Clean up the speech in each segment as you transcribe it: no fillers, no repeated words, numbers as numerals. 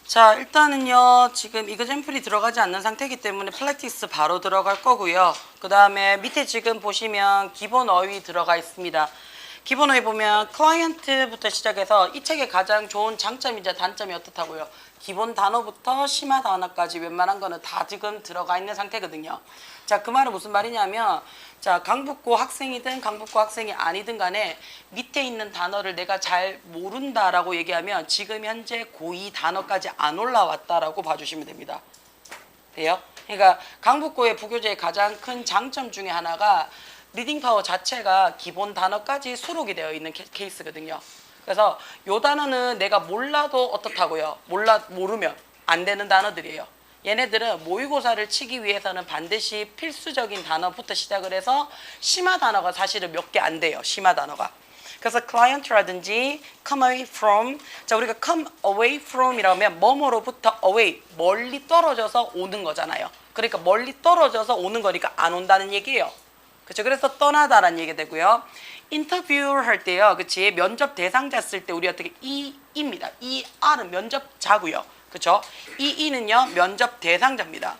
자, 일단은요, 지금 이그젠플이 들어가지 않는 상태이기 때문에 플래틱스 바로 들어갈 거고요. 그 다음에 밑에 지금 보시면 기본 어휘 들어가 있습니다. 기본 어휘 보면 클라이언트부터 시작해서 이 책의 가장 좋은 장점이자 단점이 어떻다고요? 기본 단어부터 심화 단어까지 웬만한 거는 다 지금 들어가 있는 상태거든요. 자, 그 말은 무슨 말이냐면, 자, 강북고 학생이든 강북고 학생이 아니든 간에 밑에 있는 단어를 내가 잘 모른다라고 얘기하면 지금 현재 고2 단어까지 안 올라왔다라고 봐주시면 됩니다. 돼요? 그러니까 강북고의 부교재의 가장 큰 장점 중에 하나가 리딩 파워 자체가 기본 단어까지 수록이 되어 있는 케이스거든요. 그래서 요 단어는 내가 몰라도 어떻다고요? 모르면 안 되는 단어들이에요. 얘네들은 모의고사를 치기 위해서는 반드시 필수적인 단어부터 시작을 해서 심화 단어가 사실은 몇 개 안 돼요. 심화 단어가. 그래서 client라든지 come away from, 자, 우리가 come away from 이라면 뭐뭐로부터 away, 멀리 떨어져서 오는 거잖아요. 그러니까 멀리 떨어져서 오는 거니까 안 온다는 얘기예요. 그렇죠? 그래서 떠나다라는 얘기 되고요. 인터뷰를 할 때요, 그치? 면접 대상자 쓸 때 우리 어떻게 이입니다. 이 R은 면접자고요. 그렇죠? 이 E는요 면접 대상자입니다.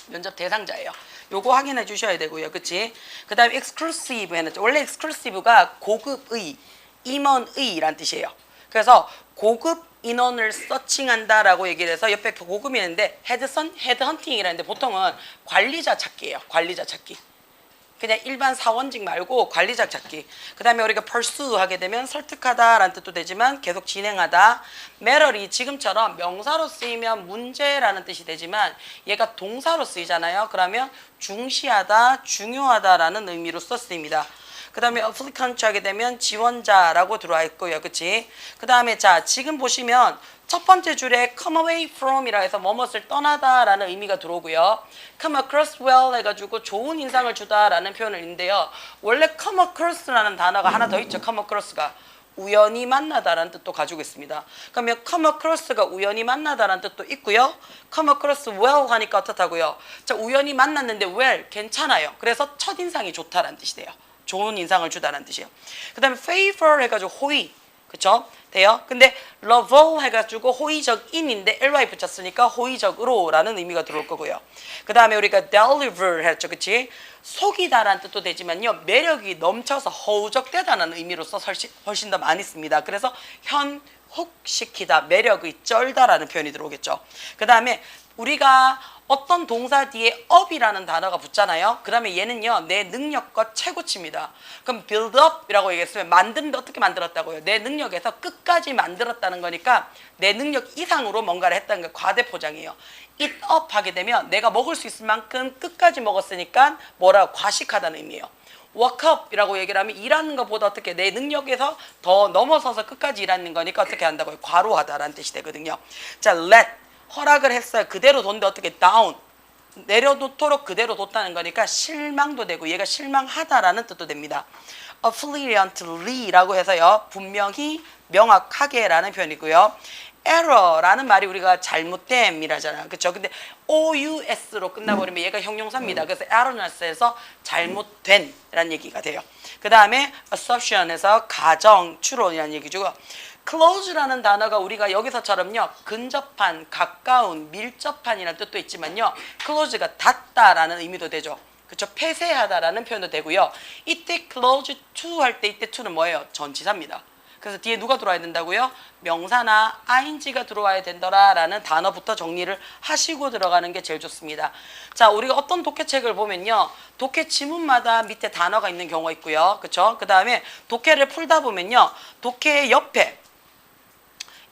면접 대상자예요. 요거 확인해 주셔야 되고요. 그치? 그 다음에 exclusive 해놨죠. 원래 exclusive가 고급의, 임원의란 뜻이에요. 그래서 고급 인원을 서칭한다라고 얘기를 해서 옆에 고급이 있는데 헤드헌팅이라는데 보통은 관리자 찾기예요. 관리자 찾기. 그냥 일반 사원직 말고 관리자 찾기. 그 다음에 우리가 pursue 하게 되면 설득하다라는 뜻도 되지만 계속 진행하다. matter이 지금처럼 명사로 쓰이면 문제라는 뜻이 되지만 얘가 동사로 쓰이잖아요. 그러면 중시하다, 중요하다라는 의미로 썼습니다. 그 다음에 applicant 하게 되면 지원자라고 들어와 있고요. 그치? 그 다음에 자, 지금 보시면 첫 번째 줄에 come away from 이라 해서 뭐뭇을 떠나다 라는 의미가 들어오고요. come across well 해가지고 좋은 인상을 주다 라는 표현을 있는데요. 원래 come across라는 단어가 하나 더 있죠. come across가 우연히 만나다라는 뜻도 가지고 있습니다. 그러면 come across가 우연히 만나다라는 뜻도 있고요. come across well 하니까 어떻다고요? 자, 우연히 만났는데 well, 괜찮아요. 그래서 첫인상이 좋다라는 뜻이 돼요. 좋은 인상을 주다라는 뜻이에요. 그 다음에 favor 해가지고 호의, 그쵸? 돼요? 근데 lovable 해가지고 호의적인인데 ly 붙였으니까 호의적으로 라는 의미가 들어올 거고요. 그 다음에 우리가 deliver 했죠. 그치? 속이다라는 뜻도 되지만요. 매력이 넘쳐서 허우적대다라는 의미로서 훨씬 더 많이 씁니다. 그래서 현혹시키다, 매력이 쩔다라는 표현이 들어오겠죠. 그 다음에 우리가 어떤 동사 뒤에 up이라는 단어가 붙잖아요. 그러면 얘는요, 내 능력과 최고치입니다. 그럼 build up이라고 얘기했으면 만드는데 어떻게 만들었다고요? 내 능력에서 끝까지 만들었다는 거니까 내 능력 이상으로 뭔가를 했다는 게 과대포장이에요. eat up 하게 되면 내가 먹을 수 있을 만큼 끝까지 먹었으니까 뭐라 과식하다는 의미예요. work up 이라고 얘기를 하면 일하는 것보다 어떻게 내 능력에서 더 넘어서서 끝까지 일하는 거니까 어떻게 한다고요? 과로하다라는 뜻이 되거든요. 자, let 허락을 했어요. 그대로 뒀는데 어떻게 down 내려놓도록 그대로 뒀다는 거니까 실망도 되고 얘가 실망하다라는 뜻도 됩니다. affiliantly라고 해서요. 분명히 명확하게 라는 표현이고요. error라는 말이 우리가 잘못됨이라잖아요. 그렇죠? 근데 OUS로 끝나버리면 얘가 형용사입니다. 그래서 erroneous에서 잘못된 라는 얘기가 돼요. 그 다음에 assumption에서 가정, 추론이라는 얘기죠. close라는 단어가 우리가 여기서처럼요. 근접한, 가까운, 밀접한이라는 뜻도 있지만요. close가 닿다라는 의미도 되죠. 그렇죠? 폐쇄하다라는 표현도 되고요. 이때 close to 할 때 이때 to는 뭐예요? 전치사입니다. 그래서 뒤에 누가 들어와야 된다고요? 명사나 ing가 들어와야 된다라는 단어부터 정리를 하시고 들어가는 게 제일 좋습니다. 자, 우리가 어떤 독해책을 보면요. 독해 지문마다 밑에 단어가 있는 경우가 있고요. 그렇죠? 그 다음에 독해를 풀다 보면요. 독해 옆에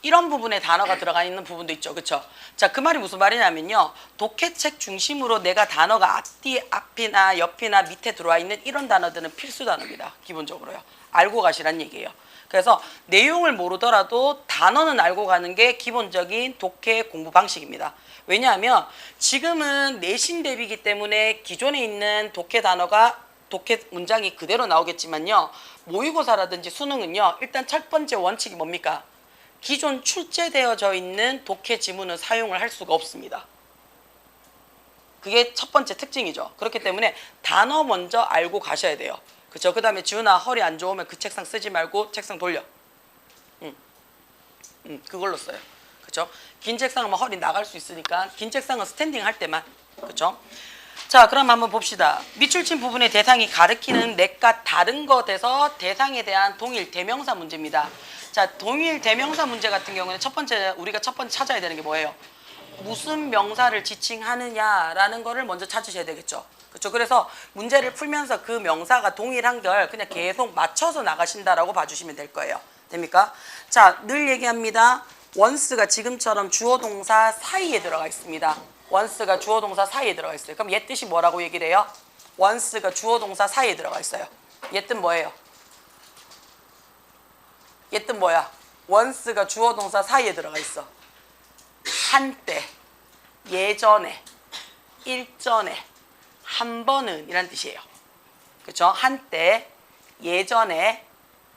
이런 부분에 단어가 들어가 있는 부분도 있죠. 그렇죠? 자, 그 말이 무슨 말이냐면요. 독해책 중심으로 내가 단어가 앞이나 옆이나 밑에 들어와 있는 이런 단어들은 필수 단어입니다. 기본적으로요. 알고 가시란 얘기예요. 그래서 내용을 모르더라도 단어는 알고 가는 게 기본적인 독해 공부 방식입니다. 왜냐하면 지금은 내신 대비이기 때문에 기존에 있는 독해 단어가 독해 문장이 그대로 나오겠지만요. 모의고사라든지 수능은요. 일단 첫 번째 원칙이 뭡니까? 기존 출제되어져 있는 독해 지문은 사용을 할 수가 없습니다. 그게 첫 번째 특징이죠. 그렇기 때문에 단어 먼저 알고 가셔야 돼요. 그렇죠? 그 다음에 지훈아 허리 안 좋으면 그 책상 쓰지 말고 책상 돌려. 그걸로 써요. 그쵸? 긴 책상은 허리 나갈 수 있으니까 긴 책상은 스탠딩 할 때만. 그쵸? 자, 그럼 한번 봅시다. 밑줄 친 부분의 대상이 가리키는 넷과 다른 것에서 대상에 대한 동일 대명사 문제입니다. 자, 동일 대명사 문제 같은 경우는 우리가 첫 번째 찾아야 되는 게 뭐예요? 무슨 명사를 지칭하느냐라는 거를 먼저 찾으셔야 되겠죠. 그렇죠? 그래서 문제를 풀면서 그 명사가 동일한 걸 그냥 계속 맞춰서 나가신다라고 봐주시면 될 거예요. 됩니까? 자, 늘 얘기합니다. once가 지금처럼 주어 동사 사이에 들어가 있습니다. once가 주어 동사 사이에 들어가 있어요. 그럼 얘 뜻이 뭐라고 얘기를 해요? once가 주어 동사 사이에 들어가 있어요. 얘 뜻 뭐예요? 얘 뜻 뭐야? once가 주어 동사 사이에 들어가 있어. 한때, 예전에, 일전에, 한 번은 이란 뜻이에요. 그렇죠? 한때, 예전에,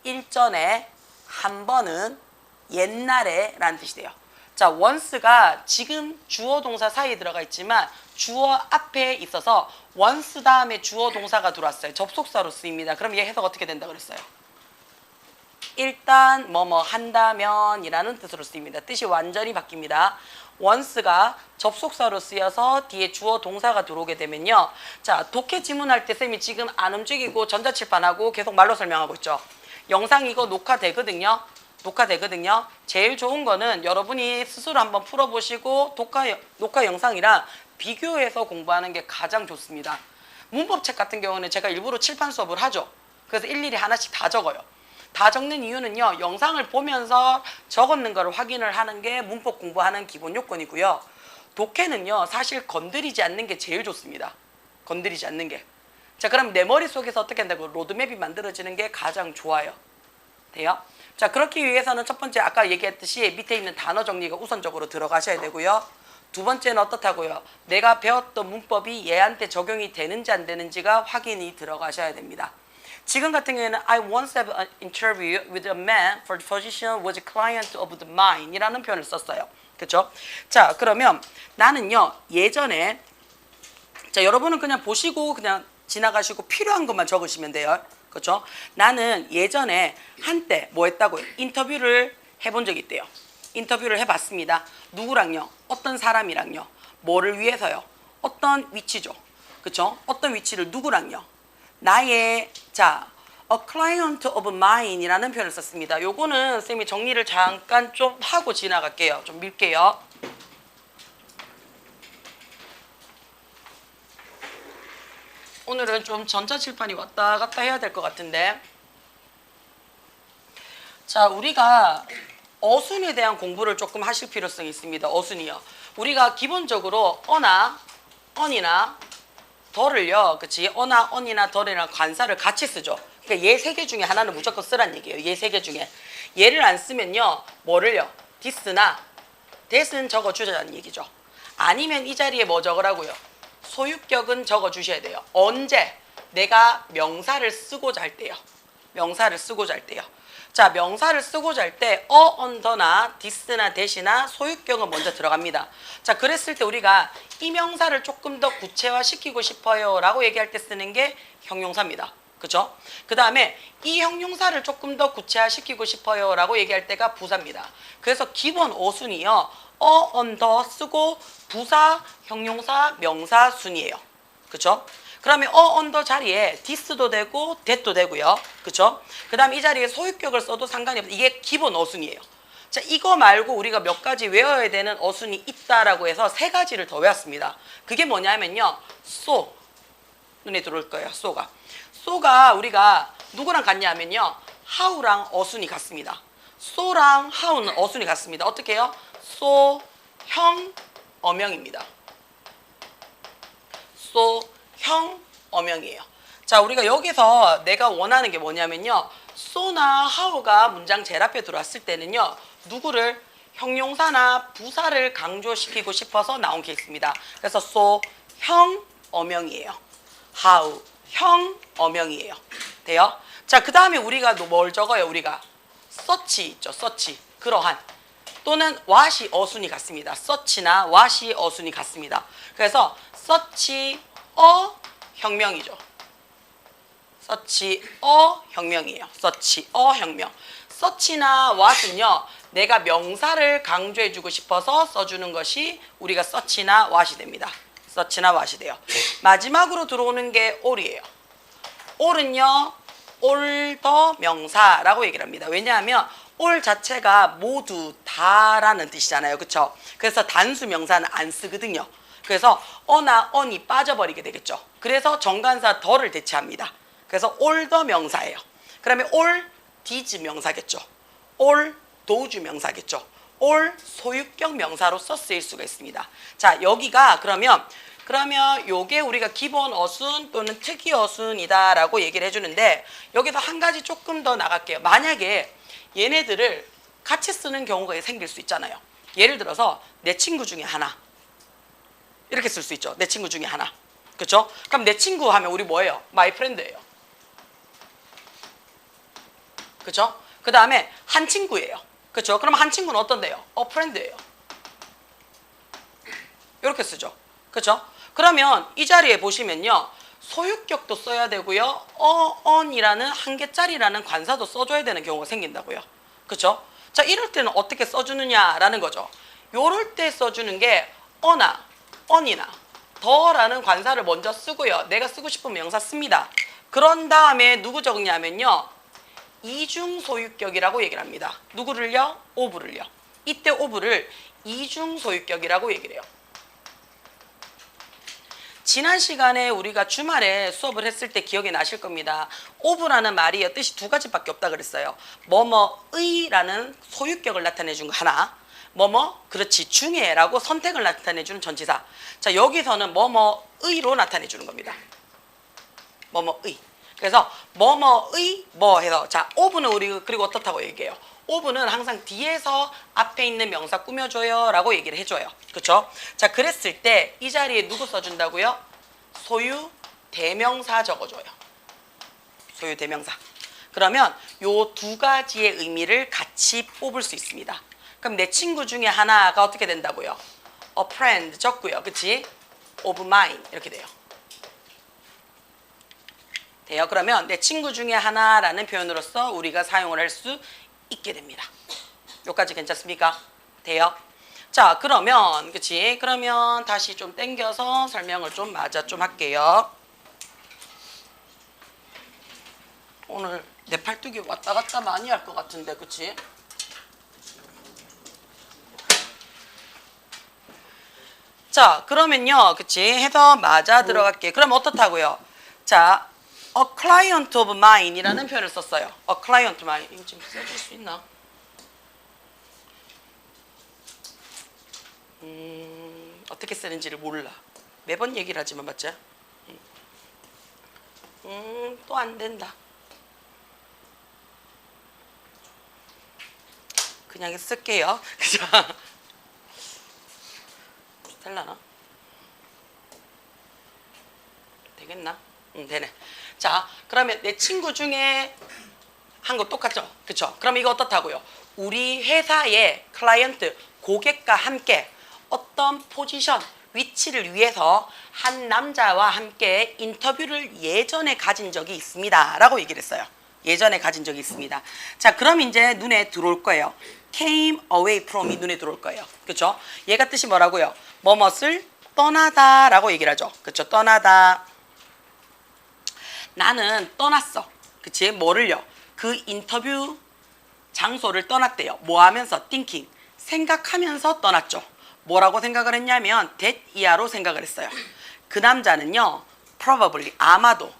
일전에, 한 번은, 옛날에 라는 뜻이 돼요. 자, once가 지금 주어 동사 사이에 들어가 있지만 주어 앞에 있어서 once 다음에 주어 동사가 들어왔어요. 접속사로 쓰입니다. 그럼 얘 해석 어떻게 된다 그랬어요? 일단 뭐뭐 한다면 이라는 뜻으로 쓰입니다. 뜻이 완전히 바뀝니다. once가 접속사로 쓰여서 뒤에 주어 동사가 들어오게 되면요. 자, 독해 지문할 때 쌤이 지금 안 움직이고 전자칠판하고 계속 말로 설명하고 있죠. 영상 이거 녹화되거든요. 제일 좋은 거는 여러분이 스스로 한번 풀어보시고 녹화 영상이랑 비교해서 공부하는 게 가장 좋습니다. 문법책 같은 경우는 제가 일부러 칠판 수업을 하죠. 그래서 일일이 하나씩 다 적어요. 다 적는 이유는요. 영상을 보면서 적었는 걸 확인을 하는 게 문법 공부하는 기본 요건이고요. 독해는요. 사실 건드리지 않는 게 제일 좋습니다. 건드리지 않는 게. 자, 그럼 내 머릿속에서 어떻게 한다고 로드맵이 만들어지는 게 가장 좋아요. 돼요? 자, 그렇기 위해서는 첫 번째 아까 얘기했듯이 밑에 있는 단어 정리가 우선적으로 들어가셔야 되고요. 두 번째는 어떻다고요? 내가 배웠던 문법이 얘한테 적용이 되는지 안 되는지가 확인이 들어가셔야 됩니다. 지금 같은 경우에는 I once had an interview with a man for the position was a client of the mine 이라는 표현을 썼어요. 그렇죠? 자, 그러면 나는요. 예전에 자, 여러분은 그냥 보시고 그냥 지나가시고 필요한 것만 적으시면 돼요. 그렇죠? 나는 예전에 한때 뭐 했다고요? 인터뷰를 해본 적이 있대요. 인터뷰를 해봤습니다. 누구랑요? 어떤 사람이랑요? 뭐를 위해서요? 어떤 위치죠? 그렇죠? 어떤 위치를 누구랑요? 나의 자, a client of mine 이라는 표현을 썼습니다. 요거는 쌤이 정리를 잠깐 좀 하고 지나갈게요. 좀 밀게요. 오늘은 좀 전자칠판이 왔다 갔다 해야 될 것 같은데. 자, 우리가 어순에 대한 공부를 조금 하실 필요성이 있습니다. 어순이요. 우리가 기본적으로 어나, 언이나 더를요. 그치? 어나, 언이나 더이나 관사를 같이 쓰죠. 그러니까 얘 세 개 중에 하나는 무조건 쓰란 얘기예요. 얘 세 개 중에. 얘를 안 쓰면요. 뭐를요? this나 that은 적어주자는 얘기죠. 아니면 이 자리에 뭐 적으라고요? 소유격은 적어주셔야 돼요. 언제? 내가 명사를 쓰고자 할 때요. 명사를 쓰고자 할 때요. 자, 명사를 쓰고자 할 때 언더나 this나 that이나 소유격은 먼저 들어갑니다. 자, 그랬을 때 우리가 이 명사를 조금 더 구체화시키고 싶어요 라고 얘기할 때 쓰는 게 형용사입니다. 그죠? 그 다음에 이 형용사를 조금 더 구체화시키고 싶어요 라고 얘기할 때가 부사입니다. 그래서 기본 어순이요. 언더 쓰고 부사, 형용사, 명사 순이에요. 그죠? 그러면 언더 자리에 this도 되고 that도 되고요. 그쵸? 그 다음에 이 자리에 소유격을 써도 상관이 없어요. 이게 기본 어순이에요. 자, 이거 말고 우리가 몇 가지 외워야 되는 어순이 있다라고 해서 세 가지를 더 외웠습니다. 그게 뭐냐면요. so. 눈에 들어올 거예요. so가 우리가 누구랑 같냐 하면요. how랑 어순이 같습니다. so랑 how는 어순이 같습니다. 어떻게 해요? so, 형, 어명입니다. so, 형, 어명이에요. 자, 우리가 여기서 내가 원하는 게 뭐냐면요. so나 how가 문장 제일 앞에 들어왔을 때는요. 누구를 형용사나 부사를 강조시키고 싶어서 나온 케이스입니다. 그래서 so, 형, 어명이에요. how, 형, 어명이에요. 돼요? 자, 그 다음에 우리가 뭘 적어요? 우리가 such 있죠. such. 그러한. 또는 what이 어순이 같습니다. such나 what이 어순이 같습니다. 그래서 such a 혁명이죠. such a 혁명이에요. such a 혁명. such나 what은요. 내가 명사를 강조해주고 싶어서 써주는 것이 우리가 such나 what이 됩니다. such나 what이 돼요. 마지막으로 들어오는 게 all이에요. all은요, all 더 명사라고 얘기를 합니다. 왜냐하면 all 자체가 모두 다라는 뜻이잖아요. 그쵸? 그래서 단수 명사는 안 쓰거든요. 그래서 어나 on이 빠져버리게 되겠죠. 그래서 정관사 더를 대체합니다. 그래서 all 더 명사예요. 그러면 all 디즈 명사겠죠. all 도주 명사겠죠. all 소유격 명사로서 쓰일 수가 있습니다. 자, 여기가 그러면 요게 우리가 기본 어순 또는 특이 어순이다라고 얘기를 해주는데, 여기서 한 가지 조금 더 나갈게요. 만약에 얘네들을 같이 쓰는 경우가 생길 수 있잖아요. 예를 들어서 내 친구 중에 하나 이렇게 쓸 수 있죠. 내 친구 중에 하나. 그렇죠? 그럼 내 친구 하면 우리 뭐예요? my friend예요. 그렇죠? 그 다음에 한 친구예요. 그렇죠? 그럼 한 친구는 어떤데요? a friend예요. 이렇게 쓰죠. 그렇죠? 그러면 이 자리에 보시면요, 소유격도 써야 되고요, on이라는 한 개짜리라는 관사도 써줘야 되는 경우가 생긴다고요. 그렇죠? 자, 이럴 때는 어떻게 써주느냐라는 거죠. 요럴 때 써주는 게 어나, on이나 더라는 관사를 먼저 쓰고요. 내가 쓰고 싶은 명사 씁니다. 그런 다음에 누구 적냐면요, 이중 소유격이라고 얘기를 합니다. 누구를요? of를요. 이때 of를 이중 소유격이라고 얘기를 해요. 지난 시간에 우리가 주말에 수업을 했을 때 기억이 나실 겁니다. of라는 말이 뜻이 두 가지밖에 없다 그랬어요. 뭐뭐의라는 소유격을 나타내준 거 하나, 뭐뭐 그렇지 중에라고 선택을 나타내주는 전치사. 자, 여기서는 뭐뭐의로 나타내주는 겁니다. 뭐뭐의. 그래서 뭐뭐의 뭐 해서, 자, of는 우리 그리고 어떻다고 얘기해요? of는 항상 뒤에서 앞에 있는 명사 꾸며줘요 라고 얘기를 해줘요. 그쵸? 자, 그랬을 때 이 자리에 누구 써준다고요? 소유 대명사 적어줘요. 소유 대명사. 그러면 요 두 가지의 의미를 같이 뽑을 수 있습니다. 그럼 내 친구 중에 하나가 어떻게 된다고요? a friend 적고요. 그치? of mine 이렇게 돼요. 돼요. 그러면 내 친구 중에 하나라는 표현으로서 우리가 사용을 할 수 있게 됩니다. 여기까지 괜찮습니까? 돼요? 자, 그러면 그치? 그러면 다시 좀 땡겨서 설명을 좀 좀 할게요. 오늘 내 팔뚝이 왔다 갔다 많이 할 것 같은데, 그치? 자, 그러면요, 그치? 해서 맞아 들어갈게. 그럼 어떻다고요? 자, a client of mine이라는 표현을 썼어요. a client of mine. 이거 좀 써줄 수 있나? 어떻게 쓰는지를 몰라. 매번 얘기를 하지만 맞죠? 또 안 된다. 그냥 쓸게요. 자, 될라나? 되겠나? 되네. 자, 그러면 내 친구 중에 한 거 똑같죠? 그쵸? 그럼 이거 어떻다고요? 우리 회사의 클라이언트, 고객과 함께 어떤 포지션, 위치를 위해서 한 남자와 함께 인터뷰를 예전에 가진 적이 있습니다 라고 얘기를 했어요. 예전에 가진 적이 있습니다. 자, 그럼 이제 눈에 들어올 거예요. came away from이 눈에 들어올 거예요. 그쵸? 얘가 뜻이 뭐라고요? 뭐뭇을 떠나다 라고 얘기를 하죠. 그쵸? 떠나다. 나는 떠났어. 그치? 뭐를요? 그 인터뷰 장소를 떠났대요. 뭐 하면서? thinking. 생각하면서 떠났죠. 뭐라고 생각을 했냐면 that 이하로 생각을 했어요. 그 남자는요, probably 아마도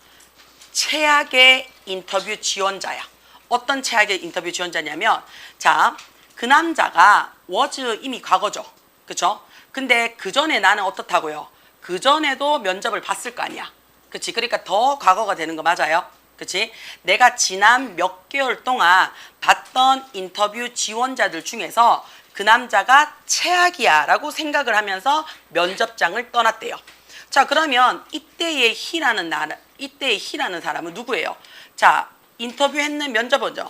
최악의 인터뷰 지원자야. 어떤 최악의 인터뷰 지원자냐면, 자, 그 남자가 was 이미 과거죠. 그쵸? 근데 그 전에 나는 어떻다고요? 그 전에도 면접을 봤을 거 아니야. 그치? 그러니까 더 과거가 되는 거 맞아요. 그치? 내가 지난 몇 개월 동안 봤던 인터뷰 지원자들 중에서 그 남자가 최악이야 라고 생각을 하면서 면접장을 떠났대요. 자, 그러면 이때의 he라는 사람은 누구예요? 자, 인터뷰했는 면접원죠.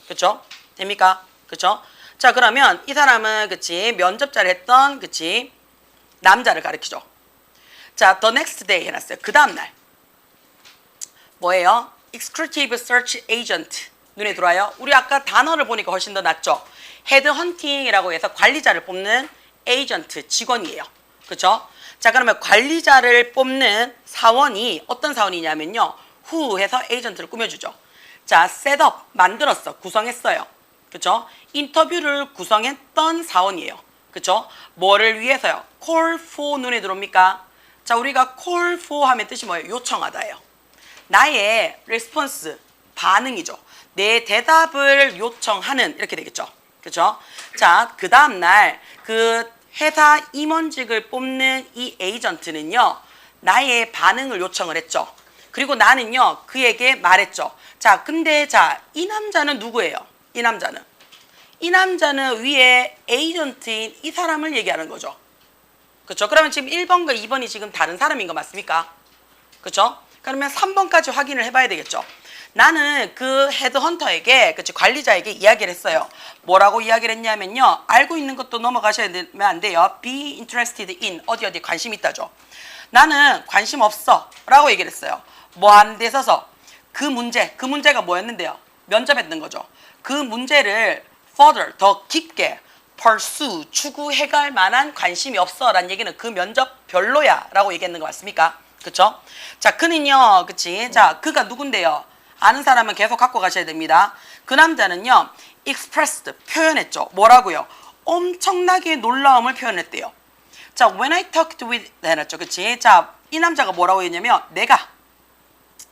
그쵸? 됩니까? 그쵸? 자, 그러면 이 사람은 그치? 면접자를 했던 그치? 남자를 가리키죠. 자, the next day 해놨어요. 그 다음날 뭐예요? Executive Search Agent 눈에 들어와요. 우리 아까 단어를 보니까 훨씬 더 낫죠. 헤드헌팅이라고 해서 관리자를 뽑는 에이전트 직원이에요. 그렇죠? 자, 그러면 관리자를 뽑는 사원이 어떤 사원이냐면요. who 해서 에이전트를 꾸며주죠. 자, 셋업 만들었어. 구성했어요. 그렇죠? 인터뷰를 구성했던 사원이에요. 그렇죠? 뭐를 위해서요? call for 눈에 들어옵니까? 자, 우리가 call for 하면 뜻이 뭐예요? 요청하다예요. 나의 response 반응이죠. 내 대답을 요청하는 이렇게 되겠죠. 그렇죠? 자, 그 다음 날 그 회사 임원직을 뽑는 이 에이전트는요. 나의 반응을 요청을 했죠. 그리고 나는요. 그에게 말했죠. 자, 근데 자, 이 남자는 누구예요? 이 남자는 위에 에이전트인 이 사람을 얘기하는 거죠. 그렇죠? 그러면 지금 1번과 2번이 지금 다른 사람인 거 맞습니까? 그렇죠? 그러면 3번까지 확인을 해봐야 되겠죠. 나는 그 헤드헌터에게, 그치, 관리자에게 이야기를 했어요. 뭐라고 이야기를 했냐면요. 알고 있는 것도 넘어가셔야 되면 안 돼요. Be interested in, 어디 관심 있다죠. 나는 관심 없어 라고 얘기를 했어요. 뭐 하는 데 있어서 그 문제가 뭐였는데요. 면접했던 거죠. 그 문제를 further, 더 깊게 pursue, 추구해갈 만한 관심이 없어 라는 얘기는 그 면접 별로야 라고 얘기했는 거 맞습니까? 그쵸? 자, 그는요, 그치? 자, 그가 누군데요? 아는 사람은 계속 갖고 가셔야 됩니다. 그 남자는요, expressed, 표현했죠. 뭐라고요? 엄청나게 놀라움을 표현했대요. 자, when I talked with, 해놨죠. 그치? 자, 이 남자가 뭐라고 했냐면,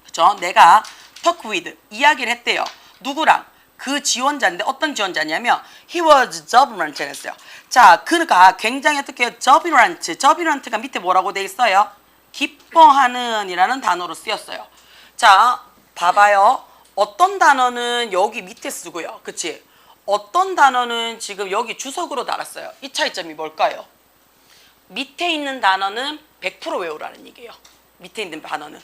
그쵸? 내가 talk with, 이야기를 했대요. 누구랑? 그 지원자인데 어떤 지원자냐면 he was jubilant 했어요. 자, 그가 굉장히 어떻게 해요? jubilant가 밑에 뭐라고 돼 있어요? 기뻐하는 이라는 단어로 쓰였어요. 자, 봐봐요. 어떤 단어는 여기 밑에 쓰고요. 그치? 어떤 단어는 지금 여기 주석으로 달았어요. 이 차이점이 뭘까요? 밑에 있는 단어는 100% 외우라는 얘기예요. 밑에 있는 단어는.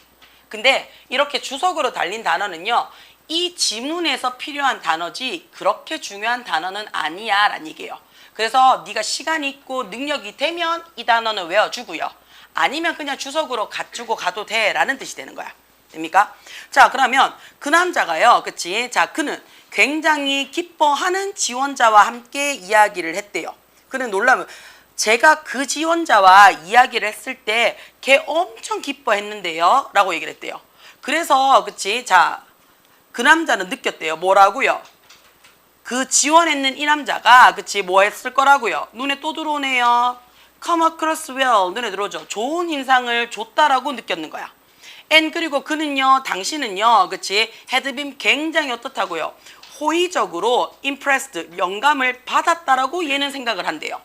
근데 이렇게 주석으로 달린 단어는요. 이 지문에서 필요한 단어지 그렇게 중요한 단어는 아니야 라는 얘기예요. 그래서 네가 시간이 있고 능력이 되면 이 단어는 외워주고요. 아니면 그냥 주석으로 가지고 가도 돼 라는 뜻이 되는 거야. 됩니까? 자, 그러면 그 남자가요. 그치? 자, 그는 굉장히 기뻐하는 지원자와 함께 이야기를 했대요. 그는 놀라면 제가 그 지원자와 이야기를 했을 때 걔 엄청 기뻐했는데요 라고 얘기를 했대요. 그래서 그치? 자, 그 남자는 느꼈대요. 뭐라고요? 그 지원했는 이 남자가 그치? 뭐 했을 거라고요? 눈에 또 들어오네요. Come across well. 눈에 들어오죠. 좋은 인상을 줬다라고 느꼈는 거야. and 그리고 그는요. 당신은요. 그치? had been 굉장히 어떻다고요? 호의적으로 impressed. 영감을 받았다라고 얘는 생각을 한대요.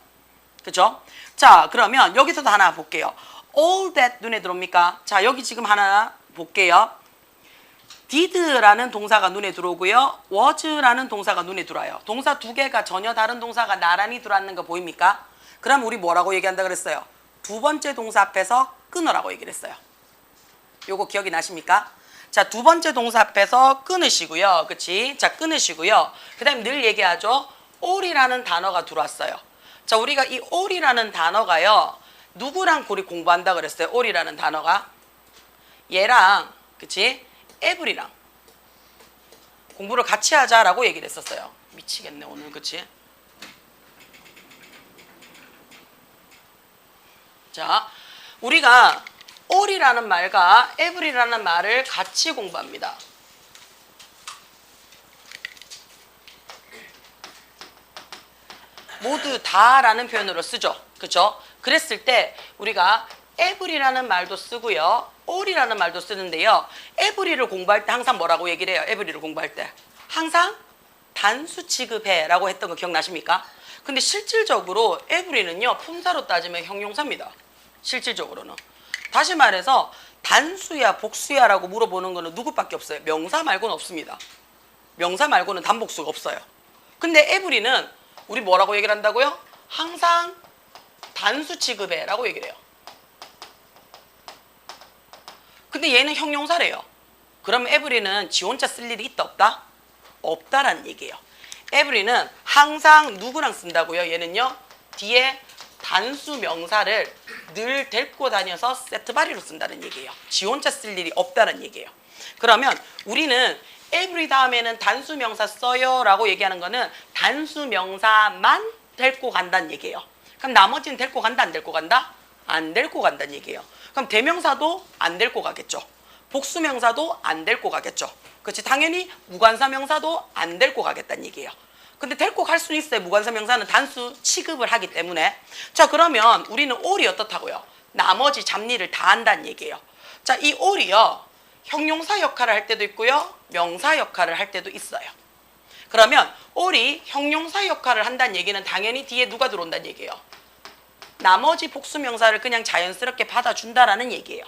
그죠? 자, 그러면 여기서도 하나 볼게요. all that 눈에 들어옵니까? 자, 여기 지금 하나 볼게요. did라는 동사가 눈에 들어오고요. was라는 동사가 눈에 들어와요. 동사 두 개가 전혀 다른 동사가 나란히 들어왔는 거 보입니까? 그럼 우리 뭐라고 얘기한다 그랬어요? 두 번째 동사 앞에서 끊으라고 얘기를 했어요. 요거 기억이 나십니까? 자, 두 번째 동사 앞에서 끊으시고요. 그치? 자, 끊으시고요. 그 다음에 늘 얘기하죠. all이라는 단어가 들어왔어요. 자, 우리가 이 all이라는 단어가요. 누구랑 우리 공부한다 그랬어요? all이라는 단어가 얘랑 그치? every랑 공부를 같이 하자라고 얘기를 했었어요. 미치겠네 오늘. 그치? 자, 우리가 all이라는 말과 every라는 말을 같이 공부합니다. 모두 다라는 표현으로 쓰죠. 그렇죠? 그랬을 때 우리가 every라는 말도 쓰고요. all이라는 말도 쓰는데요. every를 공부할 때 항상 뭐라고 얘기를 해요? every를 공부할 때 항상 단수 취급해 라고 했던 거 기억나십니까? 근데 실질적으로 every는요. 품사로 따지면 형용사입니다. 실질적으로는. 다시 말해서 단수야 복수야 라고 물어보는 거는 누구밖에 없어요? 명사 말고는 없습니다. 명사 말고는 단복수가 없어요. 근데 every는 우리 뭐라고 얘기를 한다고요? 항상 단수 취급해 라고 얘기를 해요. 근데 얘는 형용사래요. 그럼 every는 지 혼자 쓸 일이 있다 없다? 없다라는 얘기예요. every는 항상 누구랑 쓴다고요? 얘는요. 뒤에 단수 명사를 늘 데리고 다녀서 세트 발의로 쓴다는 얘기예요. 지 혼자 쓸 일이 없다는 얘기예요. 그러면 우리는 every 다음에는 단수 명사 써요 라고 얘기하는 거는 단수 명사만 데리고 간다는 얘기예요. 그럼 나머지는 데리고 간다 안 데리고 간다? 안 데리고 간다는 얘기예요. 그럼 대명사도 안 데리고 가겠죠. 복수명사도 안 데리고 가겠죠. 그렇지? 당연히 무관사 명사도 안 데리고 가겠다는 얘기예요. 근데 데리고 갈 수는 있어요. 무관사 명사는 단수 취급을 하기 때문에. 자, 그러면 우리는 all이 어떻다고요? 나머지 잡일을 다 한다는 얘기예요. 자, 이 all이요. 형용사 역할을 할 때도 있고요. 명사 역할을 할 때도 있어요. 그러면 all이 형용사 역할을 한다는 얘기는 당연히 뒤에 누가 들어온다는 얘기예요. 나머지 복수명사를 그냥 자연스럽게 받아준다라는 얘기예요.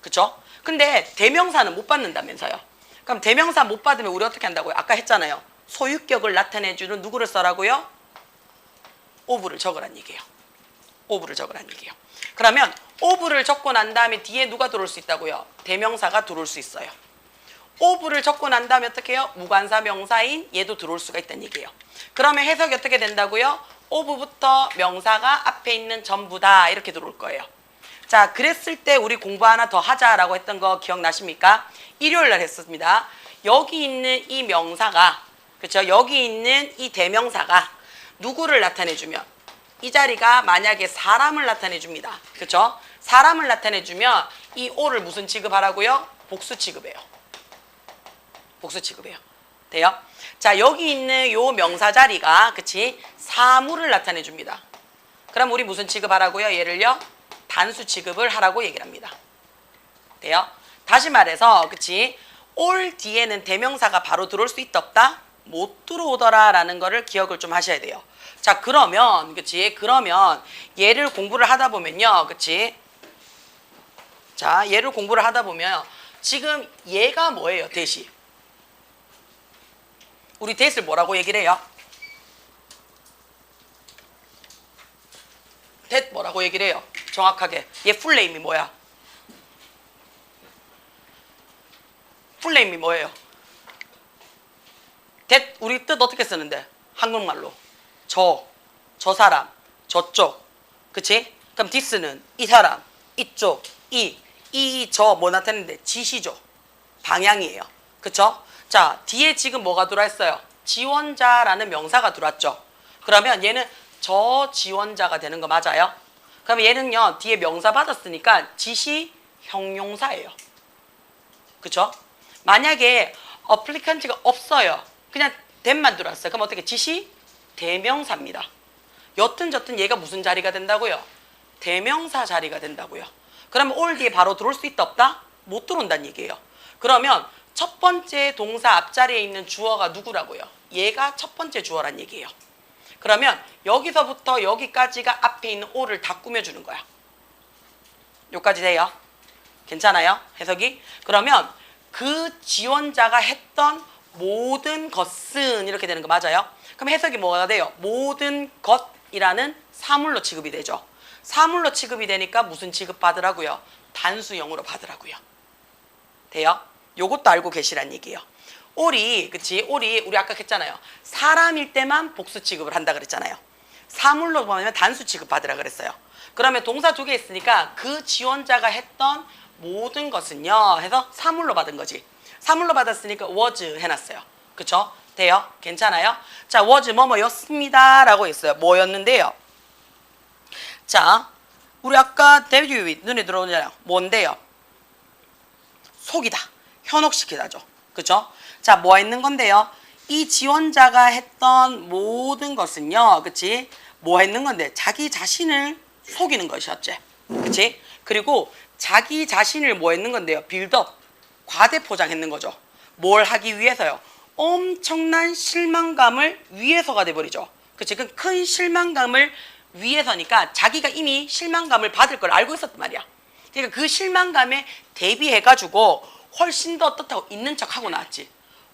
그쵸? 근데 대명사는 못 받는다면서요. 그럼 대명사 못 받으면 우리 어떻게 한다고요? 아까 했잖아요. 소유격을 나타내주는 누구를 써라고요? of를 적으란 얘기예요. of를 적으란 얘기예요. 그러면 of를 적고 난 다음에 뒤에 누가 들어올 수 있다고요? 대명사가 들어올 수 있어요. of를 적고 난 다음에 어떻게 해요? 무관사 명사인 얘도 들어올 수가 있다는 얘기예요. 그러면 해석이 어떻게 된다고요? of부터 명사가 앞에 있는 전부다 이렇게 들어올 거예요. 자, 그랬을 때 우리 공부 하나 더 하자라고 했던 거 기억나십니까? 일요일 날 했습니다. 여기 있는 이 명사가, 그렇죠? 여기 있는 이 대명사가 누구를 나타내주면 이 자리가 만약에 사람을 나타내줍니다. 그렇죠? 사람을 나타내주면 이 o를 무슨 취급하라고요? 복수 취급해요. 복수 취급해요. 돼요? 자, 여기 있는 요 명사 자리가, 그치? 사물을 나타내줍니다. 그럼 우리 무슨 취급하라고요? 얘를요? 단수 취급을 하라고 얘기를 합니다. 돼요? 다시 말해서, 그치? all 뒤에는 대명사가 바로 들어올 수 있다 없다? 못 들어오더라 라는 거를 기억을 좀 하셔야 돼요. 자, 그러면, 그치? 그러면 얘를 공부를 하다 보면요. 그치? 자, 얘를 공부를 하다 보면 지금 얘가 뭐예요? 대시. 우리 대시를 뭐라고 얘기를 해요? that 뭐라고 얘기를 해요? 정확하게. 얘 풀네임이 뭐야? 풀네임이 뭐예요? that 우리 뜻 어떻게 쓰는데? 한국말로. 저 사람, 저쪽. 그치? 그럼 this는 이 사람, 이쪽, 저 뭐 나타내는데? 지시죠. 방향이에요. 그쵸? 자, 뒤에 지금 뭐가 들어왔어요? 지원자라는 명사가 들어왔죠. 그러면 얘는 저 지원자가 되는 거 맞아요? 그러면 얘는요, 뒤에 명사 받았으니까 지시 형용사예요. 그쵸? 만약에 어플리칸트가 없어요. 그냥 that만 들어왔어요. 그럼 어떻게? 지시 대명사입니다. 여튼 저튼 얘가 무슨 자리가 된다고요? 대명사 자리가 된다고요. 그러면 all 뒤에 바로 들어올 수 있다 없다? 못 들어온다는 얘기예요. 그러면 첫 번째 동사 앞자리에 있는 주어가 누구라고요? 얘가 첫 번째 주어란 얘기예요. 그러면 여기서부터 여기까지가 앞에 있는 all을 다 꾸며주는 거야. 여기까지 돼요? 괜찮아요? 해석이? 그러면 그 지원자가 했던 모든 것은 이렇게 되는 거 맞아요? 그럼 해석이 뭐가 돼요? 모든 것이라는 사물로 취급이 되죠. 사물로 취급이 되니까 무슨 취급 받으라고요? 단수형으로 받으라고요. 돼요? 요것도 알고 계시란 얘기예요. all이, 그치? all이 우리 아까 했잖아요. 사람일 때만 복수 취급을 한다 그랬잖아요. 사물로 보면 단수 취급 받으라 그랬어요. 그러면 동사 두 개 있으니까 그 지원자가 했던 모든 것은요 해서 사물로 받은 거지. 사물로 받았으니까 was 해놨어요. 그쵸? 돼요? 괜찮아요? 자, was 뭐뭐였습니다 라고 했어요. 뭐였는데요? 자, 우리 아까 대규 눈에 들어오잖아요. 뭔데요? 속이다. 현혹시키다죠. 그쵸? 자, 뭐 있는 건데요? 이 지원자가 했던 모든 것은요. 그치? 뭐 했는 건데? 자기 자신을 속이는 것이었지. 그치? 그리고 자기 자신을 뭐 했는 건데요? 빌드업. 과대 포장했는 거죠. 뭘 하기 위해서요? 엄청난 실망감을 위해서가 돼버리죠. 그치? 그 큰 실망감을 위해서니까 자기가 이미 실망감을 받을 걸 알고 있었단 말이야. 그러니까 그 실망감에 대비해가지고 훨씬 더 어떻다고 있는 척하고 나왔지.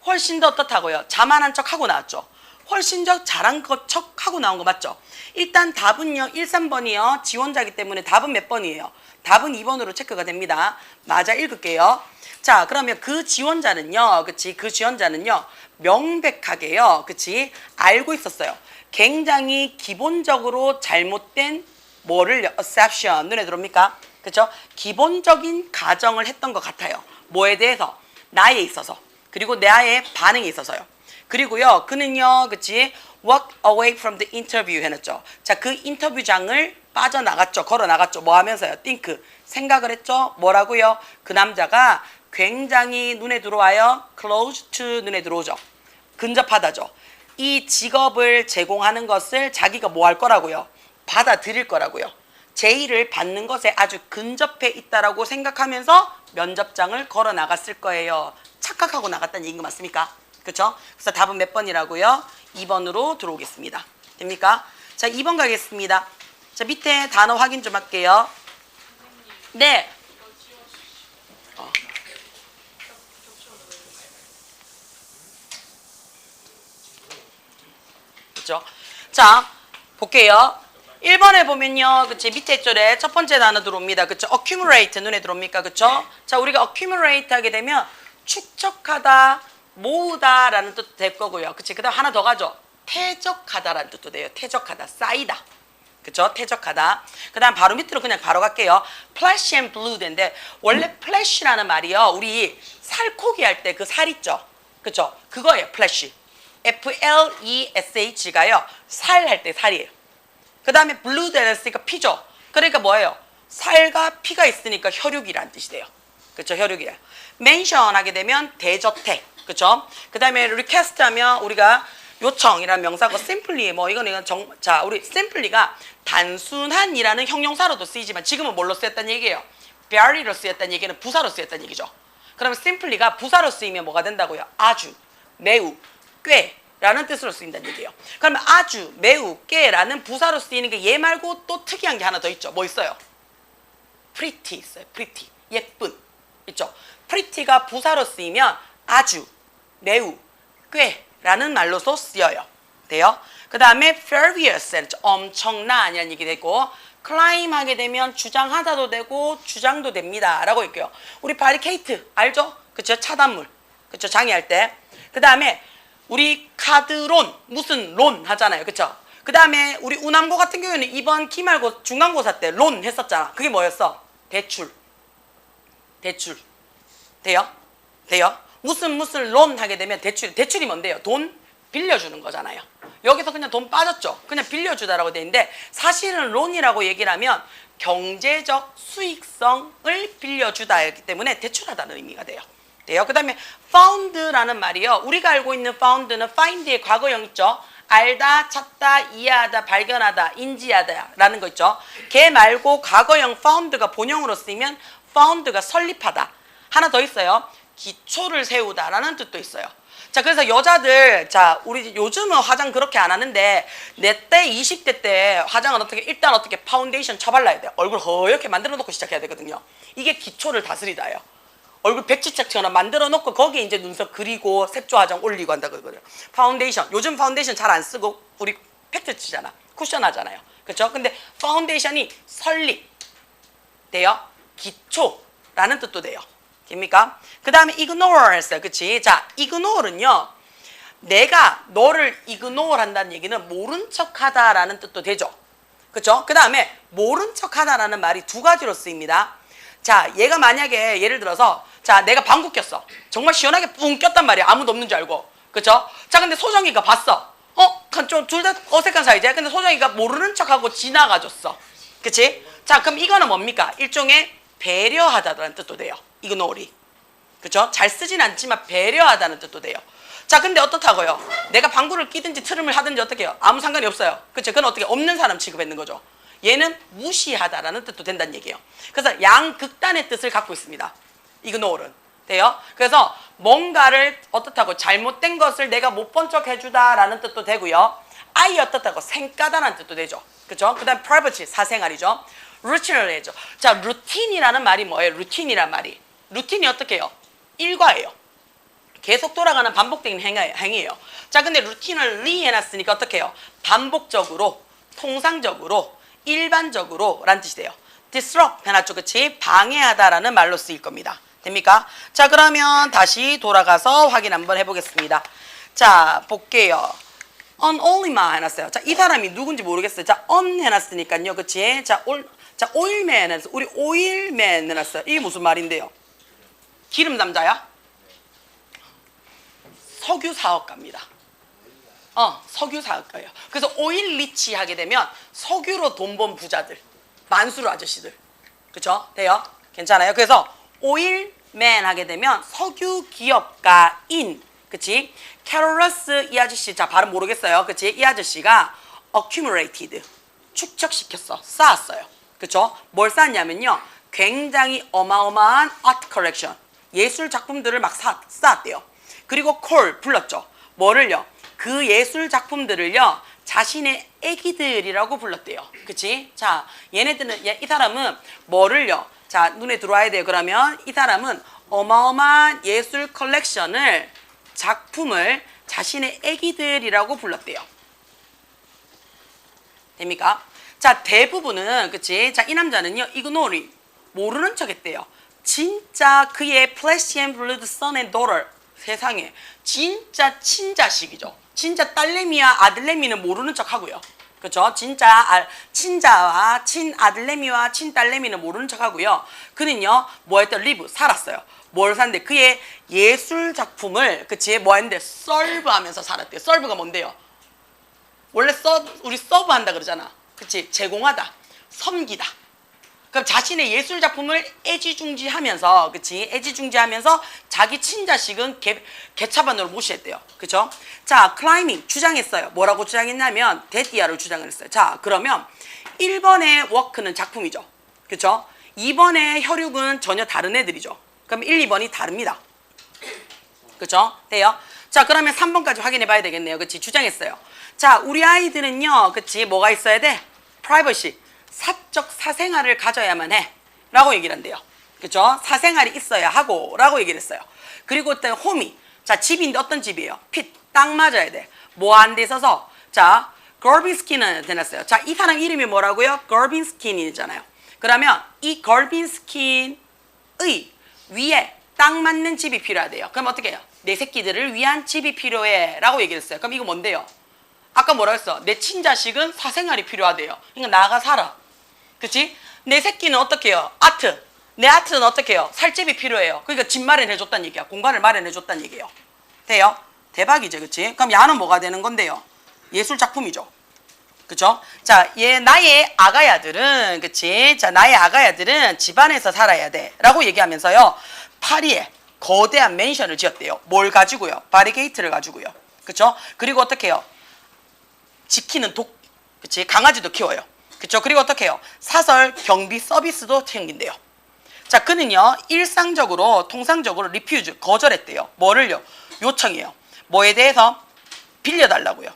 훨씬 더 어떻다고요? 자만한 척하고 나왔죠. 훨씬 더 잘한 것 척하고 나온 거 맞죠? 일단 답은요. 1, 3번이요. 지원자이기 때문에 답은 몇 번이에요? 답은 2번으로 체크가 됩니다. 맞아 읽을게요. 자, 그러면 그 지원자는요. 그치? 그 지원자는요. 명백하게요. 그치? 알고 있었어요. 굉장히 기본적으로 잘못된 뭐를 assumption 눈에 들어옵니까? 그쵸? 기본적인 가정을 했던 것 같아요. 뭐에 대해서? 나에 있어서. 그리고 나의 반응이 있어서요. 그리고요, 그는요, 그치? walk away from the interview 해놨죠. 자, 그 인터뷰장을 빠져나갔죠. 걸어나갔죠. 뭐 하면서요? think. 생각을 했죠. 뭐라고요? 그 남자가 굉장히 눈에 들어와요. close to 눈에 들어오죠. 근접하다죠. 이 직업을 제공하는 것을 자기가 뭐 할 거라고요? 받아들일 거라고요. 제의를 받는 것에 아주 근접해 있다라고 생각하면서 면접장을 걸어 나갔을 거예요. 착각하고 나갔다는 얘기인 거 맞습니까? 그렇죠? 그래서 답은 몇 번이라고요? 2번으로 들어오겠습니다. 됩니까? 자, 2번 가겠습니다. 자, 밑에 단어 확인 좀 할게요. 네. 그렇죠? 자, 볼게요. 1번에 보면요, 그치, 밑에 줄에 첫 번째 단어 들어옵니다. 그쵸? accumulate 눈에 들어옵니까? 그쵸? 자, 우리가 accumulate 하게 되면 축적하다, 모으다라는 뜻도 될 거고요. 그치? 그 다음 하나 더 가죠. 퇴적하다라는 뜻도 돼요. 퇴적하다, 쌓이다. 그쵸? 퇴적하다. 그 다음 바로 밑으로 그냥 바로 갈게요. flesh and blood인데, 원래 flesh라는 말이요, 우리 살코기 할 때 그 살 있죠? 그쵸? 그거예요, flesh. FLESH가요, 살 할 때 살이에요. 그 다음에 blood를 했으니까 피죠. 그러니까 뭐예요? 살과 피가 있으니까 혈육이라는 뜻이 돼요. 그쵸? 혈육이래요. mention 하게 되면 대저택. 그쵸? 그 다음에 request 하면 우리가 요청이라는 명사고 simply 뭐 이거는 자, 우리 simply가 단순한이라는 형용사로도 쓰이지만 지금은 뭘로 쓰였다는 얘기예요? very로 쓰였다는 얘기는 부사로 쓰였다는 얘기죠. 그러면 simply가 부사로 쓰이면 뭐가 된다고요? 아주, 매우, 꽤 라는 뜻으로 쓰인다는 얘기예요. 그러면 아주, 매우, 꽤라는 부사로 쓰이는 게 얘 말고 또 특이한 게 하나 더 있죠. 뭐 있어요? pretty 있어요. pretty. 예쁜. 있죠. pretty가 부사로 쓰이면 아주, 매우, 꽤라는 말로도 쓰여요. 돼요? 그 다음에 furious, 엄청나라는 얘기 되고 climb 하게 되면 주장하다도 되고 주장도 됩니다. 라고 있고요. 우리 바리케이트 알죠? 그쵸? 차단물. 그쵸? 장애할 때. 그 다음에 우리 카드론, 무슨 론 하잖아요. 그쵸? 그 다음에 우리 우남고 같은 경우에는 이번 기말고 중간고사 때 론 했었잖아. 그게 뭐였어? 대출. 대출. 돼요? 돼요? 무슨 론 하게 되면 대출이 뭔데요? 돈 빌려주는 거잖아요. 여기서 그냥 돈 빠졌죠. 그냥 빌려주다라고 돼 있는데 사실은 론이라고 얘기를 하면 경제적 수익성을 빌려주다였기 때문에 대출하다는 의미가 돼요. 그 다음에 found라는 말이요. 우리가 알고 있는 found는 find의 과거형 있죠. 알다, 찾다, 이해하다, 발견하다, 인지하다 라는 거 있죠. 걔 말고 과거형 found가 본형으로 쓰이면 found가 설립하다. 하나 더 있어요. 기초를 세우다라는 뜻도 있어요. 자, 그래서 여자들, 자, 우리 요즘은 화장 그렇게 안 하는데 내 때 20대 때 화장은 일단 어떻게 파운데이션 쳐발라야 돼요. 얼굴 허옇게 만들어 놓고 시작해야 되거든요. 이게 기초를 다스리다예요. 얼굴 백지착처럼 만들어 놓고 거기에 이제 눈썹 그리고 색조 화장 올리고 한다 그러거든요. 파운데이션. 요즘 파운데이션 잘 안 쓰고 우리 팩트 치잖아. 쿠션 하잖아요. 그렇죠? 근데 파운데이션이 설립 돼요. 기초라는 뜻도 돼요. 됩니까? 그 다음에 ignore 했어요. 그치? 자, ignore는요. 내가 너를 ignore 한다는 얘기는 모른 척 하다라는 뜻도 되죠. 그쵸? 그 다음에 모른 척 하다라는 말이 두 가지로 쓰입니다. 자, 얘가 만약에 예를 들어서 자, 내가 방구 꼈어. 정말 시원하게 뿡 꼈단 말이야. 아무도 없는 줄 알고. 그쵸? 자, 근데 소정이가 봤어. 좀 둘 다 어색한 사이지. 근데 소정이가 모르는 척하고 지나가줬어. 그치? 자, 그럼 이거는 뭡니까? 일종의 배려하다라는 뜻도 돼요. ignore이. 그쵸? 잘 쓰진 않지만 배려하다는 뜻도 돼요. 자, 근데 어떻다고요? 내가 방구를 끼든지 트름을 하든지 어떻게 해요? 아무 상관이 없어요. 그쵸? 그건 어떻게 없는 사람 취급했는 거죠. 얘는 무시하다라는 뜻도 된다는 얘기예요. 그래서 양극단의 뜻을 갖고 있습니다. ignore는. 돼요? 그래서 뭔가를 어떻다고 잘못된 것을 내가 못 본 척 해주다라는 뜻도 되고요. 아이 어떻다고 생까다라는 뜻도 되죠. 그쵸? 그 다음 privacy, 사생활이죠. routine을 해죠. 자, 루틴이라는 말이 뭐예요? 루틴이란 말이. 루틴이 어떻게 해요? 일과예요. 계속 돌아가는 반복되는 행위예요. 자, 근데 루틴을 해놨으니까 어떻게 해요? 반복적으로, 통상적으로, 일반적으로 라는 뜻이 돼요. disrupt 해놨죠. 그치? 방해하다라는 말로 쓰일 겁니다. 됩니까? 자, 그러면 다시 돌아가서 확인 한번 해보겠습니다. 자, 볼게요. unonly만 해놨어요. 자, 이 사람이 누군지 모르겠어요. 자, 해놨으니까요. 그치? 자, 오일맨 해놨어요. 우리 오일맨 해놨어요. 이게 무슨 말인데요? 기름 남자야? 석유 사업가입니다. 석유 사업가예요. 그래서 오일 리치 하게 되면 석유로 돈 번 부자들, 만수르 아저씨들. 그쵸? 돼요? 괜찮아요? 그래서 오일맨 하게 되면 석유 기업가인, 그치? 캐롤러스 이 아저씨, 자 발음 모르겠어요. 그치? 이 아저씨가 accumulated, 축적시켰어, 쌓았어요. 그쵸? 뭘 쌓았냐면요, 굉장히 어마어마한 art collection, 예술 작품들을 막 쌓았대요. 그리고 콜, 불렀죠. 뭐를요? 그 예술 작품들을요, 자신의 애기들이라고 불렀대요. 그치? 자, 얘네들은, 이 사람은 뭐를요? 자, 눈에 들어와야 돼요. 그러면 이 사람은 어마어마한 예술 컬렉션을, 작품을 자신의 애기들이라고 불렀대요. 됩니까? 자, 대부분은, 그치? 자, 이 남자는요, 이그노리, 모르는 척 했대요. 진짜 그의 flesh and blood son and daughter, 세상에, 진짜 친자식이죠. 진짜 딸내미와 아들내미는 모르는 척 하고요. 그렇죠? 진짜 친자와 친아들내미와 친딸내미는 모르는 척 하고요. 그는요, 뭐 했던 리브, 살았어요. 뭘 샀는데 그의 예술 작품을, 그치? 뭐 했는데 서브 하면서 살았대요. 서브가 뭔데요? 원래 우리 서브 한다 그러잖아. 그치? 제공하다, 섬기다. 그럼 자신의 예술 작품을 애지중지하면서, 그치? 애지중지하면서 자기 친자식은 개차반으로 모시했대요. 그쵸? 자, 클라이밍 주장했어요. 뭐라고 주장했냐면 데디아를 주장을 했어요. 자, 그러면 1번의 워크는 작품이죠. 그쵸? 2번의 혈육은 전혀 다른 애들이죠. 그럼 1, 2번이 다릅니다. 그쵸? 돼요? 자, 그러면 3번까지 확인해 봐야 되겠네요. 그치? 주장했어요. 자, 우리 아이들은요, 그치? 뭐가 있어야 돼? 프라이버시. 사적 사생활을 가져야만 해 라고 얘기를 한대요. 그쵸? 사생활이 있어야 하고 라고 얘기를 했어요. 그리고 또 홈이, 자, 집인데 어떤 집이에요? 핏, 딱 맞아야 돼. 뭐 안 돼 있어서, 자, 걸빈스키는 해놨어요. 자, 이 사람 이름이 뭐라고요? 걸빈스킨이잖아요. 그러면 이 걸빈스킨의 위에 딱 맞는 집이 필요하대요. 그럼 어떻게 해요? 내 새끼들을 위한 집이 필요해 라고 얘기를 했어요. 그럼 이거 뭔데요? 아까 뭐라 했어? 내 친자식은 사생활이 필요하대요. 그러니까 나가 살아. 그치? 내 새끼는 어떻게 해요? 아트. 내 아트는 어떻게 해요? 살 집이 필요해요. 그러니까 집 마련해줬다는 얘기야. 공간을 마련해줬다는 얘기예요. 돼요? 대박이죠. 그치? 그럼 야는 뭐가 되는 건데요? 예술 작품이죠. 그쵸? 자, 나의 아가야들은, 그치? 자, 나의 아가야들은 집안에서 살아야 돼. 라고 얘기하면서요, 파리에 거대한 맨션을 지었대요. 뭘 가지고요? 바리게이트를 가지고요. 그쵸? 그리고 어떻게 해요? 지키는 그치? 강아지도 키워요. 그쵸? 그리고 어떻게 해요? 사설 경비 서비스도 챙긴대요. 자, 그는요, 일상적으로, 통상적으로 리퓨즈, 거절했대요. 뭐를요? 요청해요. 뭐에 대해서? 빌려달라고요.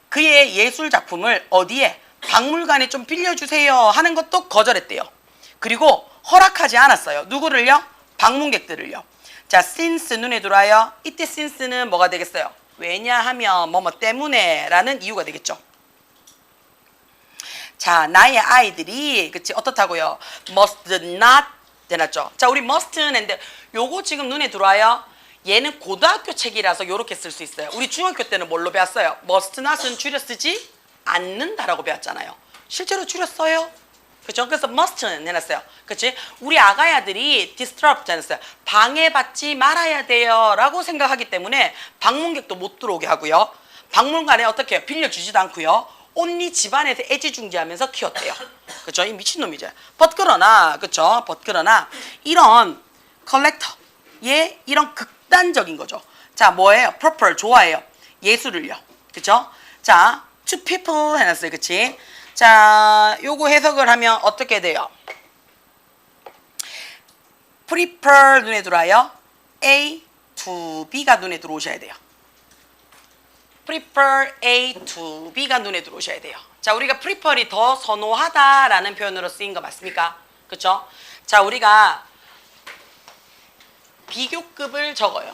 그의 예술 작품을 어디에? 박물관에 좀 빌려주세요 하는 것도 거절했대요. 그리고 허락하지 않았어요. 누구를요? 방문객들을요. 자, since 눈에 들어와요. 이때 since는 뭐가 되겠어요? 왜냐하면 뭐뭐 때문에 라는 이유가 되겠죠. 자, 나의 아이들이, 그치, 어떻다고요? must not 되났죠. 자, 우리 must는 했는데 요거 지금 눈에 들어와요. 얘는 고등학교 책이라서 요렇게 쓸 수 있어요. 우리 중학교 때는 뭘로 배웠어요? must not은 줄여 쓰지 않는다라고 배웠잖아요. 실제로 줄여 써요. 그죠? 그래서 must는 해놨어요. 그치? 우리 아가야들이 disrupt 해놨어요. 방해받지 말아야 돼요 라고 생각하기 때문에 방문객도 못 들어오게 하고요. 박물관에 어떻게 해요? 빌려주지도 않고요. 온리 집안에서 애지중지하면서 키웠대요. 그쵸? 이 미친놈이죠. 그러나, 그쵸? 그러나 이런 컬렉터의 이런 극단적인 거죠. 자, 뭐예요? purple, 좋아해요. 예술을요. 그쵸? 자, to people 해놨어요. 그치? 자, 요거 해석을 하면 어떻게 돼요? prefer 눈에 들어와요. A to B가 눈에 들어오셔야 돼요. prefer A to B가 눈에 들어오셔야 돼요. 자, 우리가 prefer이 더 선호하다라는 표현으로 쓰인 거 맞습니까? 그쵸? 자, 우리가 비교급을 적어요.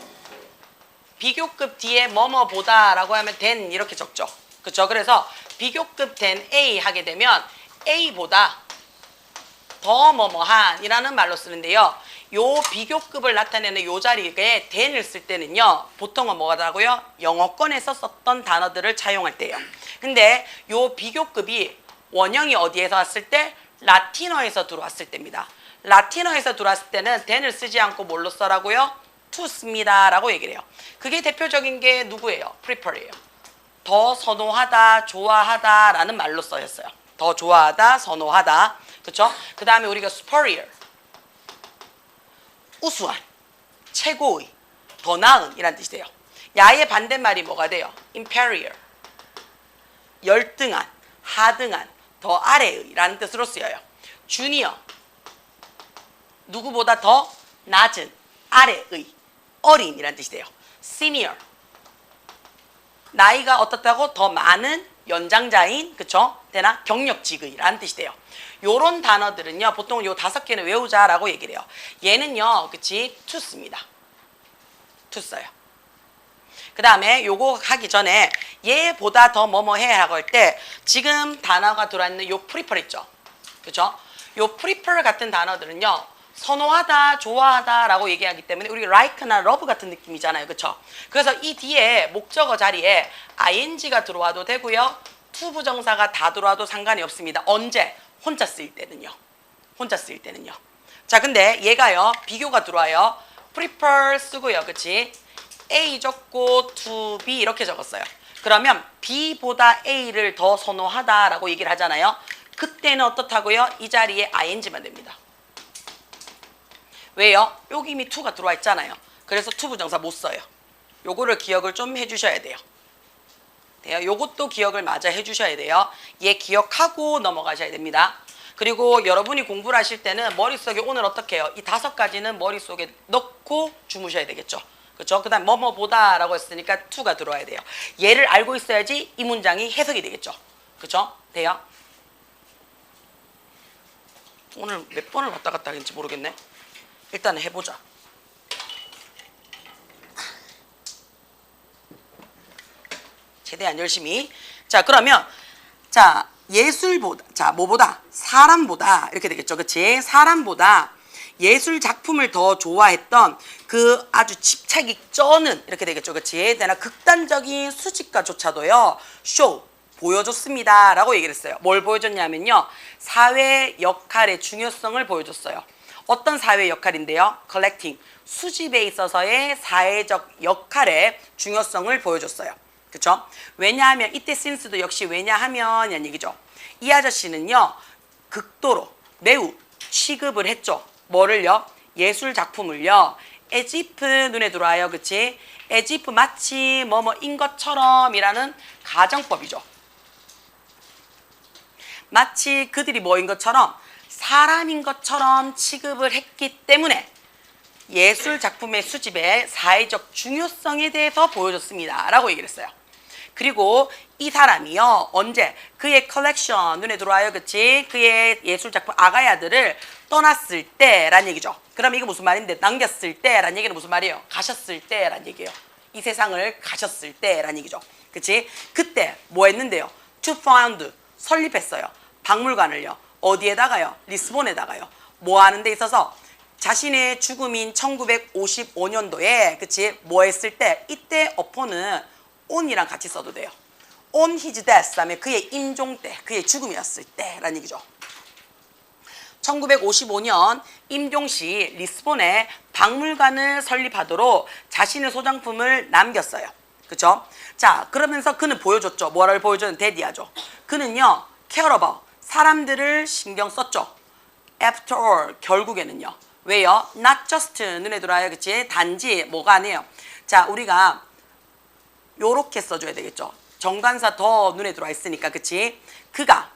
비교급 뒤에 뭐뭐보다 라고 하면 than 이렇게 적죠. 그쵸? 그래서 비교급 than A 하게 되면 A보다 더 뭐뭐한 이라는 말로 쓰는데요. 요 비교급을 나타내는 요 자리에 than을 쓸 때는요, 보통은 뭐라고요? 영어권에서 썼던 단어들을 차용할 때예요. 근데 요 비교급이 원형이 어디에서 왔을 때? 라틴어에서 들어왔을 때입니다. 라틴어에서 들어왔을 때는 than을 쓰지 않고 뭘로 써라고요? to 씁니다 라고 얘기를 해요. 그게 대표적인 게 누구예요? prefer예요. 더 선호하다, 좋아하다 라는 말로 써였어요. 더 좋아하다, 선호하다. 그쵸? 그 다음에 우리가 superior, 우수한, 최고의, 더 나은 이란 뜻이 돼요. 야의 반대말이 뭐가 돼요? inferior, 열등한, 하등한, 더 아래의 라는 뜻으로 쓰여요. junior, 누구보다 더 낮은, 아래의, 어린 이란 뜻이 돼요. senior, 나이가 어떻다고 더 많은 연장자인, 그쵸? 되나? 경력직의 라는 뜻이 돼요. 요런 단어들은요, 보통 요 5개는 외우자라고 얘기를 해요. 얘는요, 그치? to 씁니다. to 써요. 그 다음에 요거 하기 전에 얘보다 더 뭐뭐 해 라고 할 때 지금 단어가 들어있는 요 prefer 있죠? 그쵸? 요 prefer 같은 단어들은요, 선호하다, 좋아하다 라고 얘기하기 때문에 우리 like나 love 같은 느낌이잖아요. 그쵸? 그래서 이 뒤에 목적어 자리에 ing가 들어와도 되고요. to 부정사가 다 들어와도 상관이 없습니다. 언제? 혼자 쓰일 때는요. 혼자 쓰일 때는요. 자, 근데 얘가요, 비교가 들어와요. prefer 쓰고요. 그치? A 적고 to B 이렇게 적었어요. 그러면 B보다 A를 더 선호하다 라고 얘기를 하잖아요. 그때는 어떻다고요? 이 자리에 ing만 됩니다. 왜요? 여기 이미 to가 들어와 있잖아요. 그래서 to 부정사 못 써요. 요거를 기억을 좀 해주셔야 돼요. 요것도 기억을 마저 해주셔야 돼요. 얘 기억하고 넘어가셔야 됩니다. 그리고 여러분이 공부를 하실 때는 머릿속에 오늘 어떻게 해요? 이 5가지는 머릿속에 넣고 주무셔야 되겠죠. 그렇죠? 그 다음 뭐뭐보다 라고 했으니까 to가 들어와야 돼요. 얘를 알고 있어야지 이 문장이 해석이 되겠죠. 그렇죠? 돼요? 오늘 몇 번을 왔다 갔다 하는지 모르겠네. 일단 해보자. 최대한 열심히. 자, 그러면 자, 예술보다, 자, 뭐보다? 사람보다 이렇게 되겠죠. 그치? 사람보다 예술 작품을 더 좋아했던 그 아주 집착이 쩌는 이렇게 되겠죠. 그치? 되나 극단적인 수집가조차도요, 쇼 보여줬습니다 라고 얘기를 했어요. 뭘 보여줬냐면요, 사회 역할의 중요성을 보여줬어요. 어떤 사회 역할인데요? collecting, 수집에 있어서의 사회적 역할의 중요성을 보여줬어요. 그쵸? 왜냐하면 이때 since도 역시 왜냐하면 이란 얘기죠. 이 아저씨는요, 극도로 매우 취급을 했죠. 뭐를요? 예술 작품을요. as if 눈에 들어와요. 그치? as if 마치 뭐뭐인 것처럼 이라는 가정법이죠. 마치 그들이 뭐인 것처럼 사람인 것처럼 취급을 했기 때문에 예술 작품의 수집의 사회적 중요성에 대해서 보여줬습니다 라고 얘기를 했어요. 그리고 이 사람이요, 언제? 그의 컬렉션 눈에 들어와요. 그치? 그의 예술 작품 아가야들을 떠났을 때란 얘기죠. 그럼 이거 무슨 말인데? 남겼을 때란 얘기는 무슨 말이에요? 가셨을 때란 얘기예요. 이 세상을 가셨을 때란 얘기죠. 그치? 그때 뭐 했는데요? to found, 설립했어요. 박물관을요. 어디에다가요? 리스본에다가요. 뭐 하는 데 있어서 자신의 죽음인 1955년도에 그치? 뭐 했을 때 이때 어포는 on이랑 같이 써도 돼요. on his death 다음에 그의 임종 때, 그의 죽음이었을 때라는 얘기죠. 1955년 임종시 리스본에 박물관을 설립하도록 자신의 소장품을 남겼어요. 그쵸? 자, 그러면서 그는 보여줬죠. 뭐를 보여줬는 데디아죠. 그는요, care about, 사람들을 신경 썼죠. After all, 결국에는요. 왜요? Not just 눈에 들어와요. 그치? 단지 뭐가 아니에요. 자, 우리가 요렇게 써줘야 되겠죠. 정관사 더 눈에 들어와 있으니까. 그치? 그가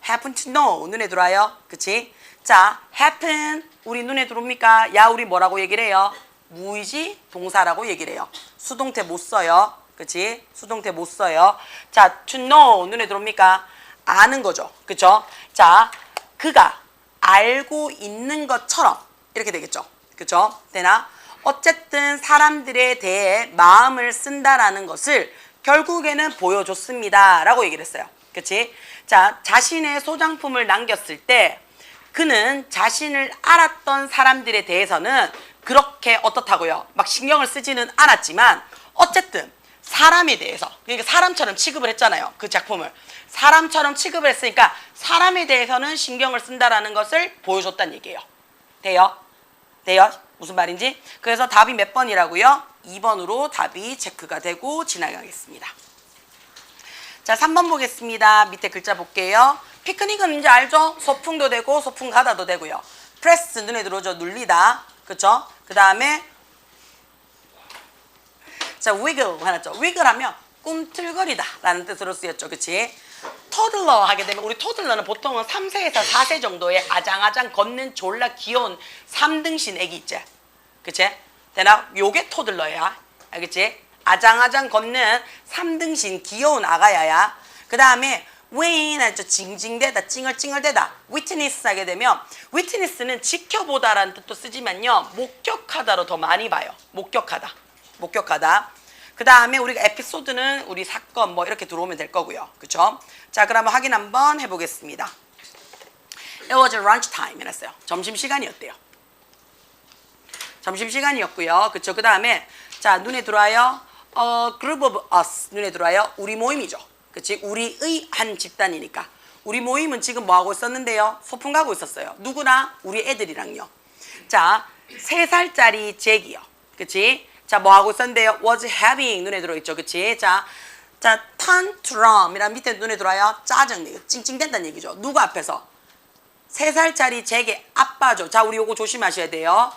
happen to know 눈에 들어와요. 그치? 자, happen 우리 눈에 들어옵니까? 야, 우리 뭐라고 얘기를 해요? 무의지 동사라고 얘기를 해요. 수동태 못 써요. 그치? 수동태 못 써요. 자, to know 눈에 들어옵니까? 아는 거죠. 그쵸? 자, 그가 알고 있는 것처럼 이렇게 되겠죠. 그쵸? 되나? 어쨌든 사람들에 대해 마음을 쓴다라는 것을 결국에는 보여줬습니다 라고 얘기를 했어요. 그치? 자, 자신의 소장품을 남겼을 때 그는 자신을 알았던 사람들에 대해서는 그렇게 어떻다고요? 막 신경을 쓰지는 않았지만 어쨌든 사람에 대해서, 그러니까 사람처럼 취급을 했잖아요. 그 작품을 사람처럼 취급을 했으니까 사람에 대해서는 신경을 쓴다라는 것을 보여줬다는 얘기예요. 돼요? 돼요? 무슨 말인지? 그래서 답이 몇 번이라고요? 2번으로 답이 체크가 되고 지나가겠습니다. 자, 3번 보겠습니다. 밑에 글자 볼게요. 피크닉은 이제 알죠? 소풍도 되고 소풍 가다도 되고요. 프레스 눈에 들어오죠? 눌리다. 그쵸? 그 다음에 자, wiggle 해놨죠? wiggle 하면 꿈틀거리다 라는 뜻으로 쓰였죠. 그치? 토들러 하게 되면 우리 토들러는 보통은 3세에서 4세 정도의 아장아장 걷는 졸라 귀여운 3등신 애기 있지? 그치? 되나? 요게 토들러야. 알겠지? 아장아장 걷는 3등신 귀여운 아가야야. 그 다음에 웨인 하죠. 징징대다, 찡얼찡얼대다. 위트니스 하게 되면 위트니스는 지켜보다라는 뜻도 쓰지만요. 목격하다로 더 많이 봐요. 목격하다. 목격하다. 그 다음에 우리가 에피소드는 우리 사건 뭐 이렇게 들어오면 될 거고요. 그쵸? 자, 그러면 확인 한번 해보겠습니다. It was lunch time 이랬어요. 점심시간이었대요. 점심시간이었고요. 그쵸? 그 다음에 자, 눈에 들어와요. group of us 눈에 들어와요. 우리 모임이죠. 그치? 우리의 한 집단이니까. 우리 모임은 지금 뭐 하고 있었는데요? 소풍 가고 있었어요. 누구나? 우리 애들이랑요. 자, 3살짜리 잭이요. 그치? 자, 뭐 하고 있었는데요? was having 눈에 들어있죠. 그치? 자, tantrum 이란 밑에 눈에 들어와요. 짜증, 찡찡댄다는 얘기죠. 누구 앞에서? 3살짜리 잭의 아빠죠. 자, 우리 요거 조심하셔야 돼요.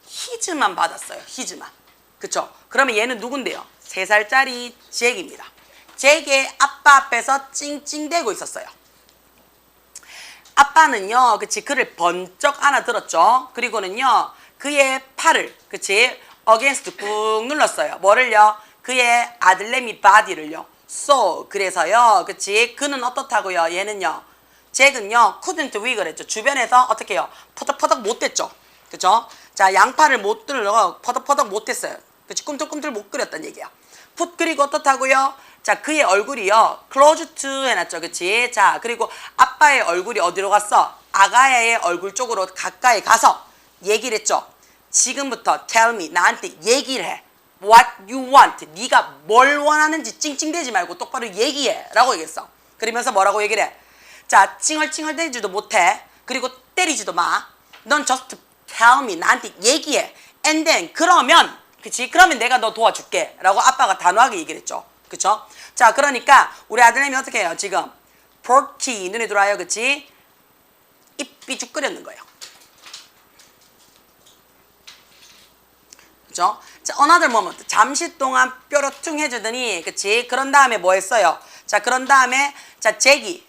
히즈만 받았어요. 히즈만. 그쵸? 그러면 얘는 누군데요? 3살짜리 잭입니다. 잭의 아빠 앞에서 찡찡대고 있었어요. 아빠는요, 그치? 그를 번쩍 안아들었죠. 그리고는요, 그의 팔을, 그치? against 꾹 눌렀어요. 뭐를요? 그의 아들내미 바디를요. So, 그래서요, 그치? 그는 어떻다고요? 얘는요, 잭은요, couldn't wiggle 했죠. 주변에서 어떻게 해요? 퍼덕퍼덕 못 됐죠. 그쵸? 자, 양팔을 못 들어, 퍼덕퍼덕 못 됐어요. 그치? 꿈틀꿈틀 못 그렸단 얘기야. 풋 그리고 어떻다고요? 자, 그의 얼굴이요, close to 해놨죠. 그치? 자, 그리고 아빠의 얼굴이 어디로 갔어? 아가야의 얼굴 쪽으로 가까이 가서 얘기를 했죠. 지금부터 tell me, 나한테 얘기를 해. What you want. 네가 뭘 원하는지 찡찡대지 말고 똑바로 얘기해. 라고 얘기했어. 그러면서 뭐라고 얘기를 해? 자, 찡얼찡얼대지도 못해. 그리고 때리지도 마. 넌 just tell me, 나한테 얘기해. And then, 그러면, 그치? 그러면 내가 너 도와줄게. 라고 아빠가 단호하게 얘기를 했죠. 그쵸? 자, 그러니까 우리 아들내미 어떻게 해요? 지금 porky 눈에 들어와요. 그치? 입 삐죽거렸는 거예요. 그죠? 자, another moment. 잠시 동안 뾰로퉁 해주더니, 그치? 그런 다음에 뭐 했어요? 자, 그런 다음에, 자, 잭이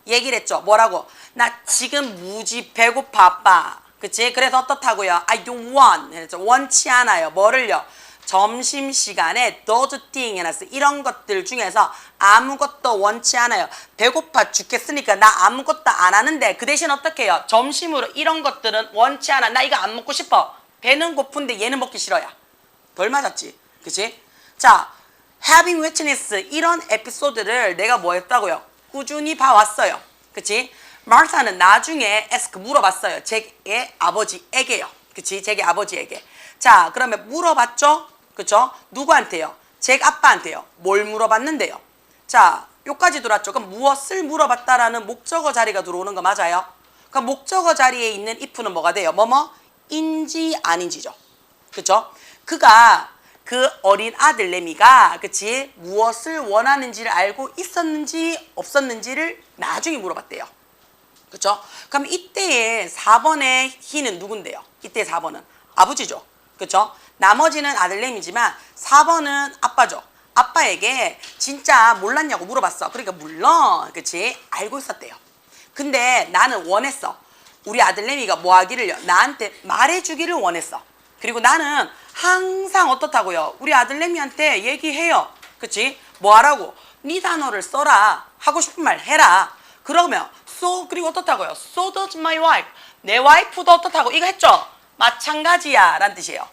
얘기를 했죠. 뭐라고? 나 지금 무지 배고파, 아빠. 그치? 그래서 어떻다고요? I don't want. 했죠. 원치 않아요. 뭐를요? 점심시간에 those thing 해놨어요. 이런 것들 중에서 아무것도 원치 않아요. 배고파 죽겠으니까 나 아무것도 안 하는데 그 대신 어떻게 해요? 점심으로 이런 것들은 원치 않아. 나 이거 안 먹고 싶어. 배는 고픈데 얘는 먹기 싫어야. 덜 맞았지. 그치? 자, having witness 이런 에피소드를 내가 뭐 했다고요? 꾸준히 봐왔어요. 그치? 마르타는 나중에 ask 물어봤어요. 잭의 아버지에게요. 그치? 잭의 아버지에게. 자, 그러면 물어봤죠? 그쵸? 누구한테요? 잭 아빠한테요. 뭘 물어봤는데요? 자, 요까지 들어왔죠. 그럼 무엇을 물어봤다라는 목적어 자리가 들어오는 거 맞아요? 그럼 목적어 자리에 있는 if는 뭐가 돼요? 뭐뭐? 인지 아닌지죠. 그쵸? 그가 그 어린 아들내미가 그치? 무엇을 원하는지를 알고 있었는지 없었는지를 나중에 물어봤대요. 그쵸? 그럼 이때의 4번의 희는 누군데요? 이때 4번은 아버지죠. 그쵸? 나머지는 아들내미지만 4번은 아빠죠. 아빠에게 진짜 몰랐냐고 물어봤어. 그러니까 물론 그치? 알고 있었대요. 근데 나는 원했어. 우리 아들내미가 뭐 하기를요? 나한테 말해주기를 원했어. 그리고 나는 항상 어떻다고요? 우리 아들내미한테 얘기해요. 그치? 뭐 하라고? 네 단어를 써라. 하고 싶은 말 해라. 그러면 so 그리고 어떻다고요? So does my wife. 내 와이프도 어떻다고? 이거 했죠? 마찬가지야 라는 뜻이에요.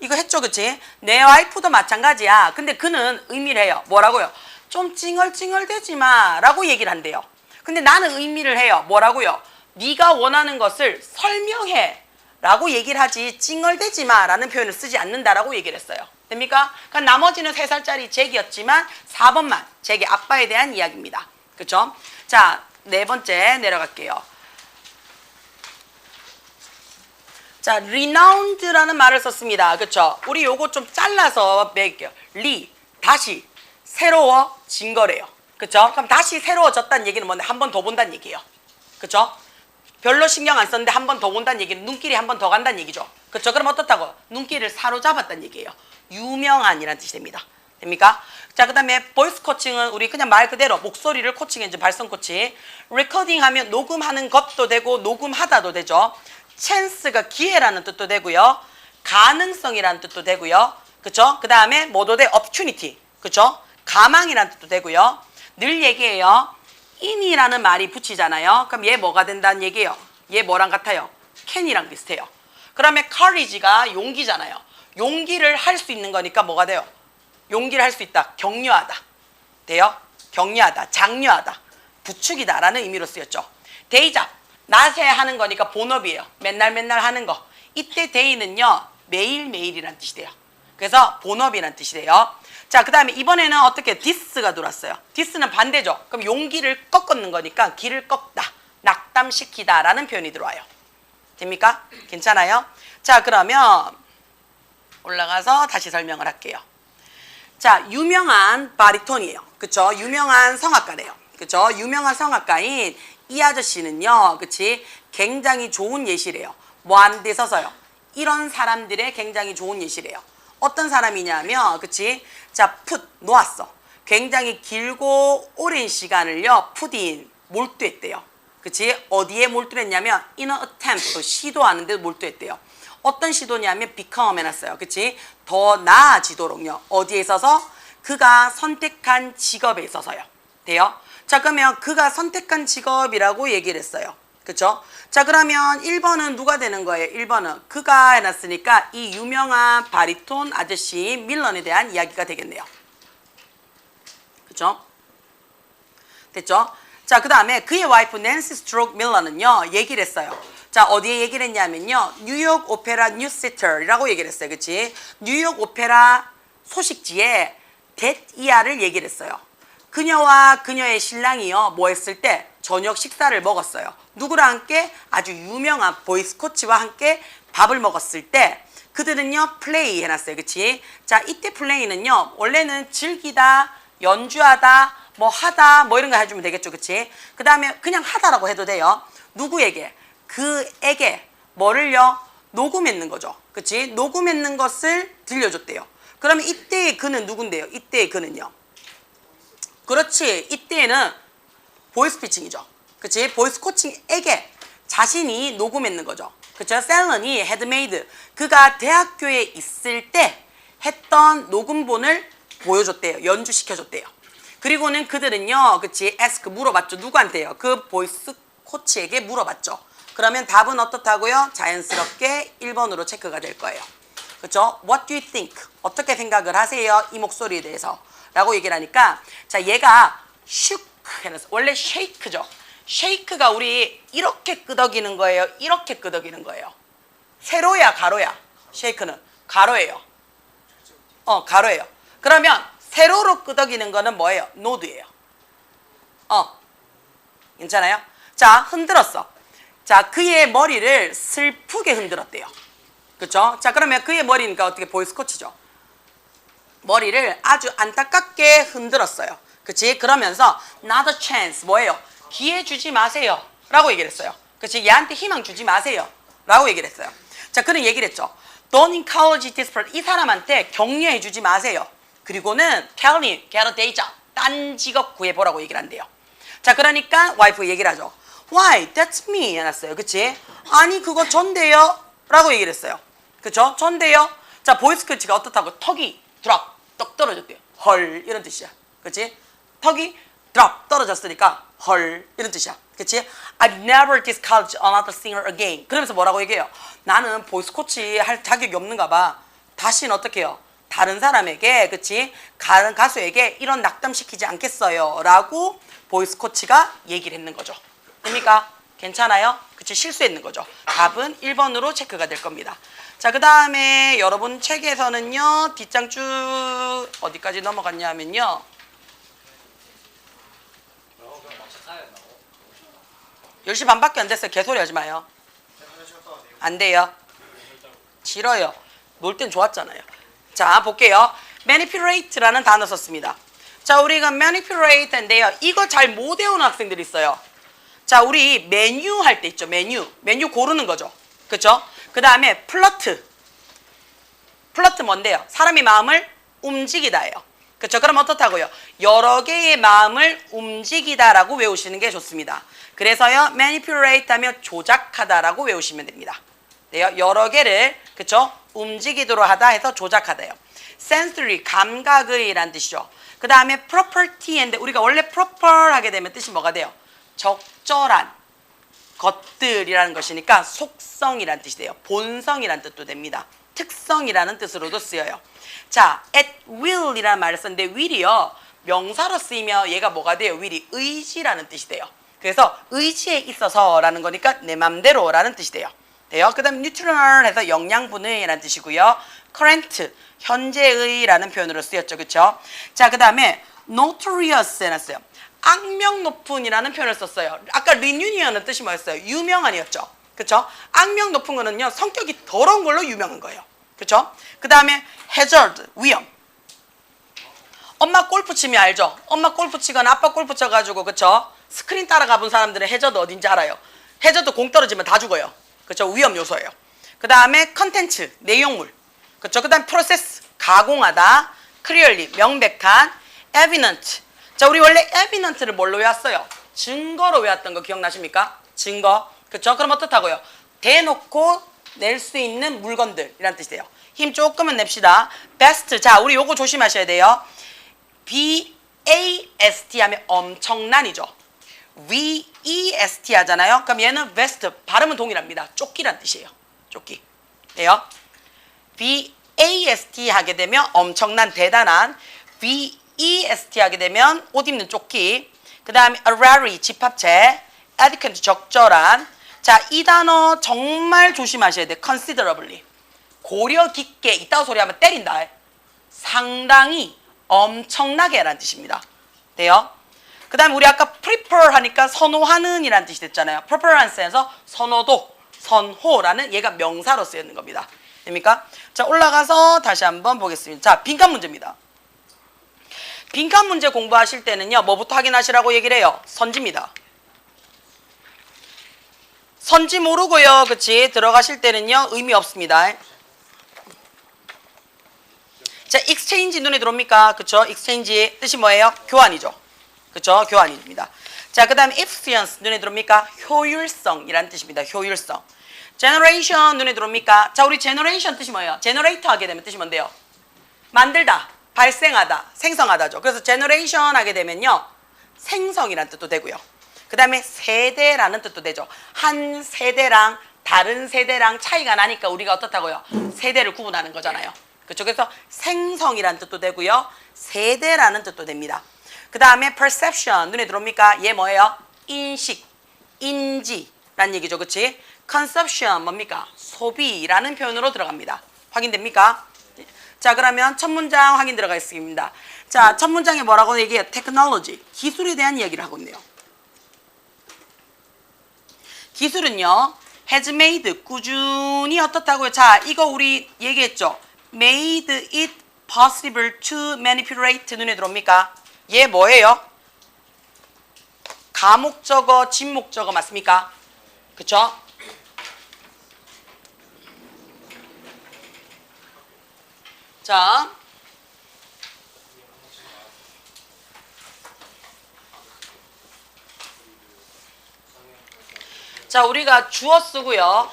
이거 했죠, 그치? 내 와이프도 마찬가지야. 근데 그는 의미를 해요. 뭐라고요? 좀 찡얼찡얼대지 마 라고 얘기를 한대요. 근데 나는 의미를 해요. 뭐라고요? 네가 원하는 것을 설명해 라고 얘기를 하지 찡얼대지 마 라는 표현을 쓰지 않는다라고 얘기를 했어요. 됩니까? 그러니까 나머지는 3살짜리 잭이었지만 4번만 잭의 아빠에 대한 이야기입니다. 그쵸? 자, 4번째 내려갈게요. 자, renowned라는 말을 썼습니다. 그쵸? 우리 요거 좀 잘라서 매길게요. 다시 새로워진 거래요. 그쵸? 그럼 다시 새로워졌다는 얘기는 뭔데? 한 번 더 본다는 얘기예요. 그쵸? 별로 신경 안 썼는데 한 번 더 본다는 얘기는 눈길이 한 번 더 간다는 얘기죠. 그쵸? 그럼 어떻다고? 눈길을 사로잡았다는 얘기예요. 유명한이라는 뜻이 됩니다. 됩니까? 자, 그 다음에 보이스 코칭은 우리 그냥 말 그대로 목소리를 코칭해 준 발성 코칭. 레코딩 하면 녹음하는 것도 되고 녹음하다도 되죠. 찬스가 기회라는 뜻도 되고요. 가능성이라는 뜻도 되고요. 그쵸? 그 다음에 뭐도 돼? opportunity. 그쵸? 가망이라는 뜻도 되고요. 늘 얘기해요. in이라는 말이 붙이잖아요. 그럼 얘 뭐가 된다는 얘기예요? 얘 뭐랑 같아요? can이랑 비슷해요. 그러면 courage가 용기잖아요. 용기를 할 수 있는 거니까 뭐가 돼요? 용기를 할 수 있다. 격려하다. 돼요? 격려하다. 장려하다. 부축이다라는 의미로 쓰였죠. 데이잡. 낮에 하는 거니까 본업이에요. 맨날 하는 거. 이때 데이는요. 매일매일이란 뜻이 돼요. 그래서 본업이란 뜻이 돼요. 자, 그 다음에 이번에는 어떻게 this가 들어왔어요. this는 반대죠. 그럼 용기를 꺾는 거니까 길을 꺾다. 낙담시키다 라는 표현이 들어와요. 됩니까? 괜찮아요? 자, 그러면 올라가서 다시 설명을 할게요. 자, 유명한 바리톤이에요. 그쵸? 유명한 성악가래요. 그쵸? 유명한 성악가인 이 아저씨는요, 그치? 굉장히 좋은 예시래요. 뭐 하는 데 있어서요? 이런 사람들의 굉장히 좋은 예시래요. 어떤 사람이냐면, 그치? 자, 놓았어. 굉장히 길고 오랜 시간을요, 몰두했대요. 그치? 어디에 몰두했냐면, in an attempt, 시도하는 데 몰두했대요. 어떤 시도냐면, become 해놨어요. 그치? 더 나아지도록요. 어디에 있어서? 그가 선택한 직업에 있어서요. 돼요? 자, 그러면 그가 선택한 직업이라고 얘기를 했어요. 그쵸? 자, 그러면 1번은 누가 되는 거예요? 1번은 그가 해놨으니까 이 유명한 바리톤 아저씨 밀런에 대한 이야기가 되겠네요. 그쵸? 됐죠? 자, 그 다음에 그의 와이프 낸시 스트로크 밀런은요, 얘기를 했어요. 자, 어디에 얘기를 했냐면요, 뉴욕 오페라 뉴시터라고 얘기를 했어요. 그치? 뉴욕 오페라 소식지에 데이아를 얘기를 했어요. 그녀와 그녀의 신랑이요, 뭐 했을 때 저녁 식사를 먹었어요. 누구랑 함께? 아주 유명한 보이스 코치와 함께 밥을 먹었을 때 그들은요, 플레이 해놨어요. 그치? 자, 이때 플레이는요, 원래는 즐기다, 연주하다, 뭐 하다, 뭐 이런 거 해주면 되겠죠. 그치? 그 다음에 그냥 하다라고 해도 돼요. 누구에게? 그에게 뭐를요? 녹음했는 거죠. 그치? 녹음했는 것을 들려줬대요. 그러면 이때의 그는 누군데요? 이때의 그는요? 그렇지. 이때는 보이스 피칭이죠. 그치? 보이스 코칭에게 자신이 녹음했는 거죠. 그쵸? 셀런이 헤드메이드. 그가 대학교에 있을 때 했던 녹음본을 보여줬대요. 연주시켜줬대요. 그리고는 그들은요, 그치? ask 물어봤죠. 누구한테요? 그 보이스 코치에게 물어봤죠. 그러면 답은 어떻다고요? 자연스럽게 1번으로 체크가 될 거예요. 그쵸? What do you think? 어떻게 생각을 하세요? 이 목소리에 대해서. 라고 얘기를 하니까, 자, 얘가 슉 해놨어. 원래 쉐이크죠. 쉐이크가 우리 이렇게 끄덕이는 거예요. 이렇게 끄덕이는 거예요. 세로야, 가로야? 쉐이크는 가로예요. 가로예요. 그러면 세로로 끄덕이는 거는 뭐예요? 노드예요. 괜찮아요? 자, 흔들었어. 자, 그의 머리를 슬프게 흔들었대요. 그쵸? 자, 그러면 그의 머리니까 어떻게 보이스 코치죠? 머리를 아주 안타깝게 흔들었어요. 그치? 그러면서 not a chance, 뭐예요? 기회 주지 마세요. 라고 얘기를 했어요. 그치? 얘한테 희망 주지 마세요. 라고 얘기를 했어요. 자, 그는 얘기를 했죠. Don't encourage this person. 이 사람한테 격려해 주지 마세요. 그리고는 tell him, get a day job. 딴 직업 구해보라고 얘기를 한대요. 자, 그러니까 와이프 얘기를 하죠. Why? That's me. 해놨어요. 그치? 아니, 그거 전데요. 라고 얘기를 했어요. 그쵸? 전데요. 자, 보이스 코치가 어떻다고? 턱이 드랍, 떡 떨어졌대요. 헐, 이런 뜻이야. 그치? 턱이 드랍, 떨어졌으니까 헐, 이런 뜻이야. 그치? I've never discouraged another singer again. 그러면서 뭐라고 얘기해요? 나는 보이스 코치 할 자격이 없는가 봐. 다시는 어떻게 해요? 다른 사람에게, 그치? 다른 가수에게 이런 낙담시키지 않겠어요. 라고 보이스 코치가 얘기를 했는 거죠. 됩니까? 괜찮아요? 그치? 실수했는 거죠. 답은 1번으로 체크가 될 겁니다. 자, 그 다음에 여러분 책에서는요, 뒷장 쭉 어디까지 넘어갔냐면요. 10시 반밖에 안 됐어요. 개소리 하지 마요. 안 돼요. 싫어요. 놀 땐 좋았잖아요. 자, 볼게요. manipulate라는 단어 썼습니다. 자, 우리가 manipulate인데요. 이거 잘 못 외우는 학생들이 있어요. 자, 우리 메뉴 할 때 있죠. 메뉴 고르는 거죠. 그쵸? 그 다음에 플러트 뭔데요? 사람의 마음을 움직이다예요. 그쵸? 그럼 어떻다고요? 여러 개의 마음을 움직이다라고 외우시는 게 좋습니다. 그래서요, manipulate 하면 조작하다라고 외우시면 됩니다. 네요. 여러 개를, 그쵸? 움직이도록 하다 해서 조작하다요. sensory, 감각의라는 뜻이죠. 그 다음에 property인데 우리가 원래 proper 하게 되면 뜻이 뭐가 돼요? 적절한 것들이라는 것이니까 속성이라는 뜻이 돼요. 본성이라는 뜻도 됩니다. 특성이라는 뜻으로도 쓰여요. 자, at will이라는 말을 썼는데 will이요. 명사로 쓰이면 얘가 뭐가 돼요? will이 의지라는 뜻이 돼요. 그래서 의지에 있어서라는 거니까 내 맘대로라는 뜻이 돼요. 그 다음에 neutral 해서 영양분의라는 뜻이고요. current, 현재의라는 표현으로 쓰였죠. 그쵸? 자, 그 다음에 notorious 해놨어요. 악명 높은이라는 표현을 썼어요. 아까 reunion은 뜻이 뭐였어요? 유명한이었죠. 그쵸? 악명 높은 거는요, 성격이 더러운 걸로 유명한 거예요. 그쵸? 그 다음에 hazard, 위험. 엄마 골프 치면 알죠? 엄마 골프 치거나 아빠 골프 쳐가지고, 그쵸? 스크린 따라가 본 사람들은 해저드 어딘지 알아요. 해저드 공 떨어지면 다 죽어요. 그쵸? 위험 요소예요. 그 다음에 컨텐츠, 내용물. 그쵸? 그 다음에 프로세스, 가공하다. clearly, 명백한. evident. 자, 우리 원래 evident를 뭘로 외웠어요? 증거로 외웠던 거 기억나십니까? 증거. 그쵸? 그럼 어떻다고요? 대놓고 낼 수 있는 물건들이란 뜻이에요. 힘 조금은 냅시다. best. 자, 우리 요거 조심하셔야 돼요. B-A-S-T 하면 엄청난이죠. V-E-S-T 하잖아요. 그럼 얘는 vast. 발음은 동일합니다. 조끼란 뜻이에요. 조끼. 돼요? V-A-S-T 하게 되면 엄청난, 대단한. V-E-S-T 하게 되면 옷 입는 조끼. 그 다음에 rary, 집합체. adequate, 적절한. 자, 이 단어 정말 조심하셔야 돼. considerably. 고려 깊게 이따가 소리 하면 때린다. 상당히, 엄청나게 라는 뜻입니다. 돼요? 그 다음에 우리 아까 prefer 하니까 선호하는 이라는 뜻이 됐잖아요. preference에서 선호도, 선호라는 얘가 명사로 쓰이는 겁니다. 됩니까? 자, 올라가서 다시 한번 보겠습니다. 자, 빈칸 문제입니다. 빈칸 문제 공부하실 때는요, 뭐부터 확인하시라고 얘기를 해요? 선지입니다. 선지 모르고요, 그치? 들어가실 때는요, 의미 없습니다. 자, exchange 눈에 들어옵니까? 그쵸? exchange 뜻이 뭐예요? 교환이죠. 그쵸? 교환입니다. 자, 그 다음에 efficiency 눈에 들어옵니까? 효율성이라는 뜻입니다. 효율성. generation 눈에 들어옵니까? 자, 우리 generation 뜻이 뭐예요? generator 하게 되면 뜻이 뭔데요? 만들다, 발생하다, 생성하다죠. 그래서 generation 하게 되면요, 생성이라는 뜻도 되고요. 그 다음에 세대라는 뜻도 되죠. 한 세대랑 다른 세대랑 차이가 나니까 우리가 어떻다고요? 세대를 구분하는 거잖아요. 그렇죠? 그래서 생성이라는 뜻도 되고요. 세대라는 뜻도 됩니다. 그 다음에 perception 눈에 들어옵니까? 얘 뭐예요? 인식, 인지라는 얘기죠. 그치? consumption 뭡니까? 소비라는 표현으로 들어갑니다. 확인됩니까? 자, 그러면 첫 문장 확인 들어가겠습니다. 자, 첫 문장에 뭐라고 얘기해요? technology, 기술에 대한 이야기를 하고 있네요. 기술은요, has made, 꾸준히 어떻다고요? 자, 이거 우리 얘기했죠? made it possible to manipulate 눈에 들어옵니까? 얘 뭐예요? 가목적어, 진목적어 맞습니까? 그쵸? 자, 우리가 주어 쓰고요,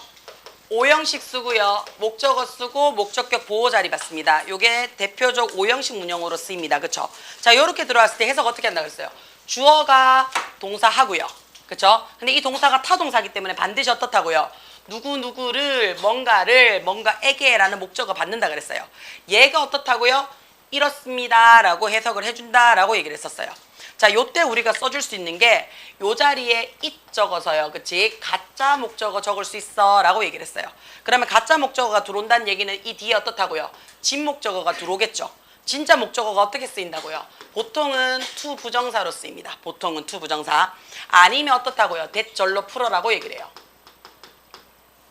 오형식 쓰고요, 목적어 쓰고 목적격 보호 자리 받습니다. 요게 대표적 오형식 문형으로 쓰입니다. 그쵸? 자, 요렇게 들어왔을 때 해석 어떻게 한다고 했어요? 주어가 동사하고요. 그쵸? 근데 이 동사가 타동사기 때문에 반드시 어떻다고요? 누구누구를 뭔가에게라는 목적어 받는다 그랬어요. 얘가 어떻다고요? 이렇습니다 라고 해석을 해준다 라고 얘기를 했었어요. 자, 요때 우리가 써줄 수 있는 게 요 자리에 it 적어서요. 그치? 가짜 목적어 적을 수 있어 라고 얘기를 했어요. 그러면 가짜 목적어가 들어온다는 얘기는 이 뒤에 어떻다고요? 진 목적어가 들어오겠죠. 진짜 목적어가 어떻게 쓰인다고요? 보통은 to 부정사로 쓰입니다. 보통은 to 부정사. 아니면 어떻다고요? 대절로 풀어라고 얘기를 해요.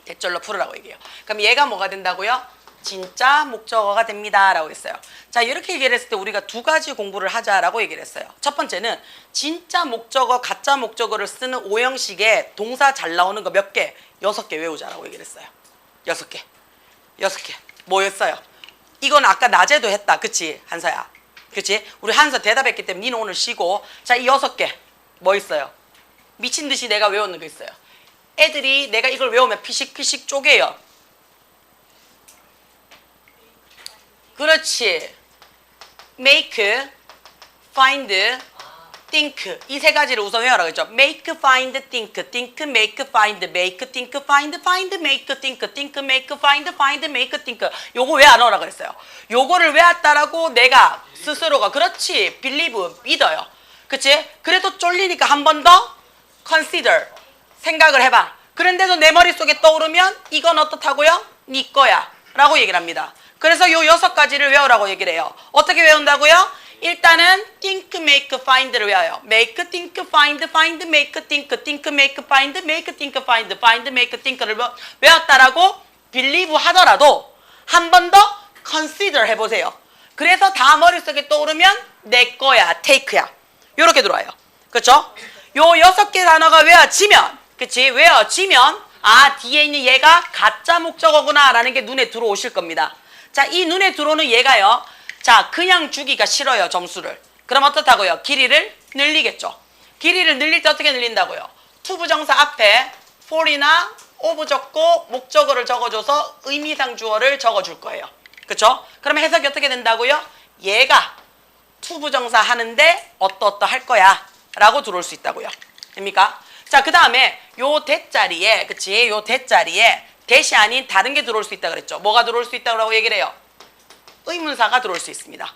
대절로 풀으라고 얘기해요. 그럼 얘가 뭐가 된다고요? 진짜 목적어가 됩니다 라고 했어요. 자, 이렇게 얘기를 했을 때 우리가 두 가지 공부를 하자라고 얘기를 했어요. 첫 번째는 진짜 목적어, 가짜 목적어를 쓰는 오형식에 동사 잘 나오는 거 몇 개? 6개 외우자라고 얘기를 했어요. 6개. 6개. 뭐였어요? 이건 아까 낮에도 했다. 그치? 한서야. 그치? 우리 한서 대답했기 때문에 니는 오늘 쉬고. 자, 이 6개. 뭐 있어요? 미친 듯이 내가 외우는 거 있어요. 애들이 내가 이걸 외우면 피식피식 쪼개요. 그렇지. make, find, think. 이 세 가지를 우선 외워라 그랬죠. make, find, think, think, make, find, make, think, find, find, make, think, think, make, find, find, make, think. 요거 왜 안 오라 그랬어요? 요거를 외웠다라고 내가 스스로가 그렇지. believe, 믿어요. 그치? 그래도 쫄리니까 한 번 더 consider, 생각을 해봐. 그런데도 내 머릿속에 떠오르면 이건 어떻다고요? 네 거야 라고 얘기를 합니다. 그래서 요 6가지를 외우라고 얘기를 해요. 어떻게 외운다고요? 일단은 think, make, find를 외워요. make, think, find, find, make, think, think, make, find, make, think, find, find, make, think를 외웠다라고 believe 하더라도 한 번 더 consider 해보세요. 그래서 다 머릿속에 떠오르면 내 거야, take야. 요렇게 들어와요. 그렇죠? 요 6개 단어가 외워지면, 그치? 외워지면 아, 뒤에 있는 얘가 가짜 목적어구나 라는 게 눈에 들어오실 겁니다. 자, 이 눈에 들어오는 얘가요. 자, 그냥 주기가 싫어요, 점수를. 그럼 어떻다고요? 길이를 늘리겠죠. 길이를 늘릴 때 어떻게 늘린다고요? 투부정사 앞에 for이나 of 적고 목적어를 적어줘서 의미상 주어를 적어줄 거예요. 그쵸? 그러면 해석이 어떻게 된다고요? 얘가 투부정사 하는데 어떠어떠 할 거야 라고 들어올 수 있다고요. 됩니까? 자, 그 다음에 요 대자리에, 그치? 요 대자리에 대시 아닌 다른 게 들어올 수 있다 그랬죠. 뭐가 들어올 수 있다고 얘기를 해요? 의문사가 들어올 수 있습니다.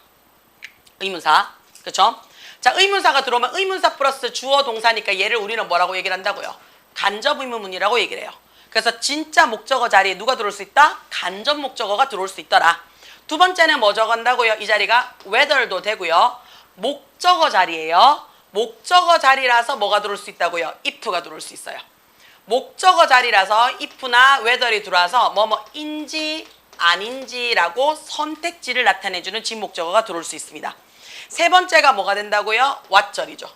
의문사. 그쵸? 자, 의문사가 들어오면 의문사 플러스 주어 동사니까 얘를 우리는 뭐라고 얘기를 한다고요? 간접 의문문이라고 얘기를 해요. 그래서 진짜 목적어 자리에 누가 들어올 수 있다? 간접 목적어가 들어올 수 있더라. 두 번째는 뭐 적은다고요? 이 자리가 whether도 되고요. 목적어 자리예요. 목적어 자리라서 뭐가 들어올 수 있다고요? if가 들어올 수 있어요. 목적어 자리라서 if나 whether이 들어와서 뭐뭐인지 아닌지라고 선택지를 나타내주는 진목적어가 들어올 수 있습니다. 세 번째가 뭐가 된다고요? what절이죠.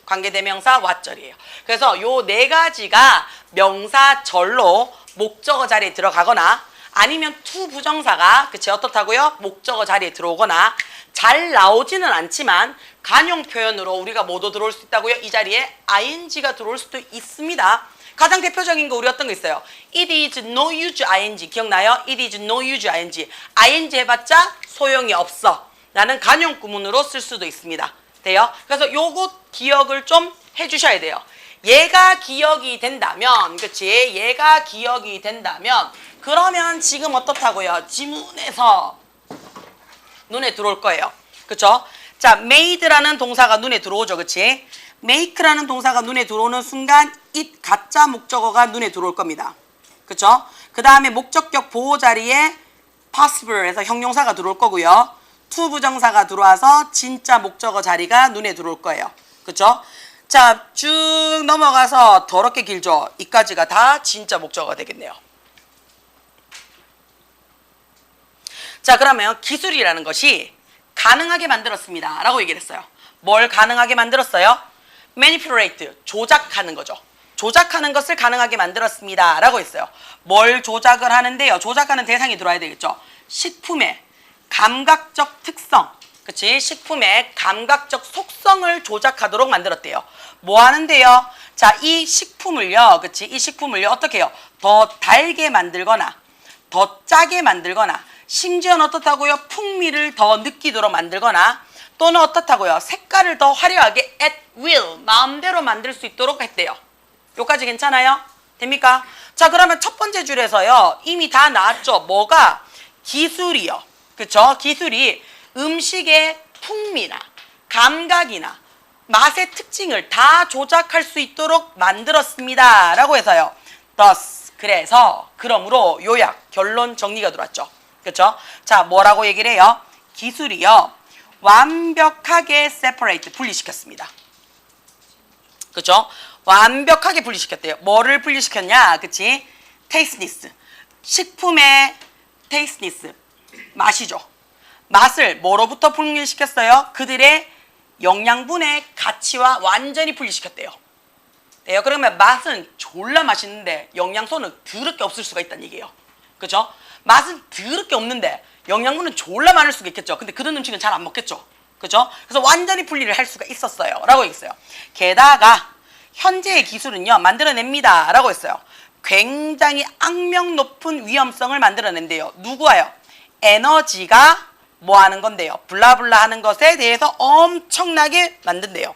관계대명사 what절이에요. 그래서 요 네 가지가 명사절로 목적어 자리에 들어가거나 아니면 to 부정사가 그치 어떻다고요? 목적어 자리에 들어오거나 잘 나오지는 않지만 간용 표현으로 우리가 뭐도 들어올 수 있다고요? 이 자리에 ing가 들어올 수도 있습니다. 가장 대표적인 거 우리 어떤 거 있어요? It is no use ing. 기억나요? It is no use ing. ing 해봤자 소용이 없어. 라는 간용 구문으로 쓸 수도 있습니다. 돼요? 그래서 요거 기억을 좀 해주셔야 돼요. 얘가 기억이 된다면, 그치? 얘가 기억이 된다면, 그러면 지금 어떻다고요? 지문에서 눈에 들어올 거예요. 그쵸? 자, made라는 동사가 눈에 들어오죠. 그치? make라는 동사가 눈에 들어오는 순간 it 가짜 목적어가 눈에 들어올 겁니다. 그쵸? 그 다음에 목적격 보호 자리에 possible 해서 형용사가 들어올 거고요. to 부정사가 들어와서 진짜 목적어 자리가 눈에 들어올 거예요. 그쵸? 자, 쭉 넘어가서 더럽게 길죠? 이까지가 다 진짜 목적어가 되겠네요. 자, 그러면 기술이라는 것이 가능하게 만들었습니다 라고 얘기를 했어요. 뭘 가능하게 만들었어요? manipulate, 조작하는 거죠. 조작하는 것을 가능하게 만들었습니다 라고 했어요. 뭘 조작을 하는데요? 조작하는 대상이 들어와야 되겠죠. 식품의 감각적 특성, 그치? 식품의 감각적 속성을 조작하도록 만들었대요. 뭐 하는데요? 자, 이 식품을요, 그치? 이 식품을요, 어떻게 해요? 더 달게 만들거나, 더 짜게 만들거나, 심지어는 어떻다고요? 풍미를 더 느끼도록 만들거나, 또는 어떻다고요? 색깔을 더 화려하게 at will, 마음대로 만들 수 있도록 했대요. 요까지 괜찮아요? 됩니까? 자, 그러면 첫 번째 줄에서요, 이미 다 나왔죠? 뭐가? 기술이요. 그쵸? 기술이 음식의 풍미나 감각이나 맛의 특징을 다 조작할 수 있도록 만들었습니다 라고 해서요. thus, 그래서, 그러므로, 요약, 결론 정리가 들어왔죠. 그쵸? 자, 뭐라고 얘기를 해요? 기술이요. 완벽하게 separate, 분리시켰습니다. 그쵸? 완벽하게 분리시켰대요. 뭐를 분리시켰냐? 그치? 테이스니스. 식품의 테이스니스. 맛이죠. 맛을 뭐로부터 분리시켰어요? 그들의 영양분의 가치와 완전히 분리시켰대요. 네요. 그러면 맛은 졸라 맛있는데 영양소는 더럽게 없을 수가 있다는 얘기예요. 그죠? 맛은 더럽게 없는데 영양분은 졸라 많을 수가 있겠죠. 근데 그런 음식은 잘 안 먹겠죠. 그죠? 그래서 완전히 분리를 할 수가 있었어요. 라고 얘기했어요. 게다가 현재의 기술은요, 만들어냅니다. 라고 했어요. 굉장히 악명 높은 위험성을 만들어낸대요. 누구와요? 에너지가 뭐 하는 건데요? 블라블라 하는 것에 대해서 엄청나게 만든대요.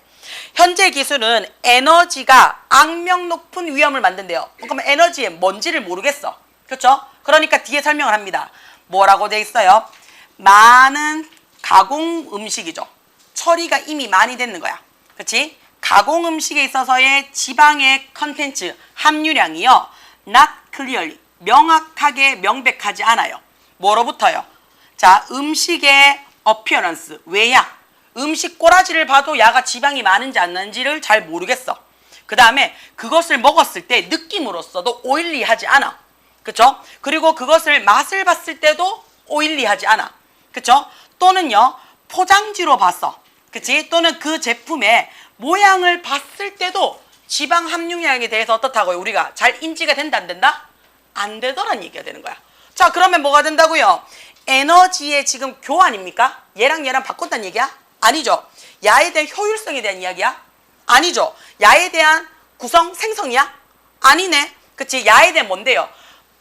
현재 기술은 에너지가 악명 높은 위험을 만든대요. 그러면 에너지의 뭔지를 모르겠어. 그렇죠? 그러니까 뒤에 설명을 합니다. 뭐라고 돼 있어요? 많은 가공 음식이죠. 처리가 이미 많이 됐는 거야. 그렇지? 가공 음식에 있어서의 지방의 컨텐츠 함유량이요. not clearly, 명확하게 명백하지 않아요. 뭐로부터요? 자, 음식의 appearance, 외양. 음식 꼬라지를 봐도 야가 지방이 많은지 안 많은지를 잘 모르겠어. 그 다음에 그것을 먹었을 때 느낌으로써도 오일리하지 않아. 그쵸? 그리고 그것을 맛을 봤을 때도 오일리하지 않아. 그쵸? 또는요, 포장지로 봤어. 그치? 또는 그 제품의 모양을 봤을 때도 지방 함유량에 대해서 어떻다고요? 우리가 잘 인지가 된다, 안 된다? 안 되더란 얘기가 되는 거야. 자, 그러면 뭐가 된다고요? 에너지의 지금 교환입니까? 얘랑 얘랑 바꿨다는 얘기야? 아니죠. 야에 대한 효율성에 대한 이야기야? 아니죠. 야에 대한 구성, 생성이야? 아니네. 그치? 야에 대한 뭔데요?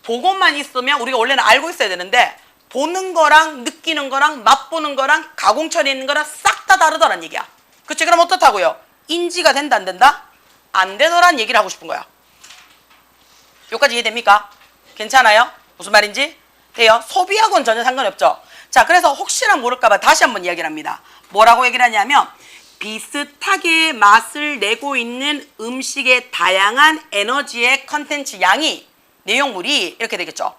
보고만 있으면 우리가 원래는 알고 있어야 되는데 보는 거랑 느끼는 거랑 맛보는 거랑 가공 처리하는 거랑 싹 다 다르더란 얘기야. 그치? 그럼 어떻다고요? 인지가 된다, 안 된다? 안 되더란 얘기를 하고 싶은 거야. 여기까지 이해됩니까? 괜찮아요? 무슨 말인지? 돼요? 소비하고는 전혀 상관이 없죠. 자, 그래서 혹시나 모를까봐 다시 한번 이야기를 합니다. 뭐라고 얘기를 하냐면 비슷하게 맛을 내고 있는 음식의 다양한 에너지의 컨텐츠 양이 내용물이 이렇게 되겠죠.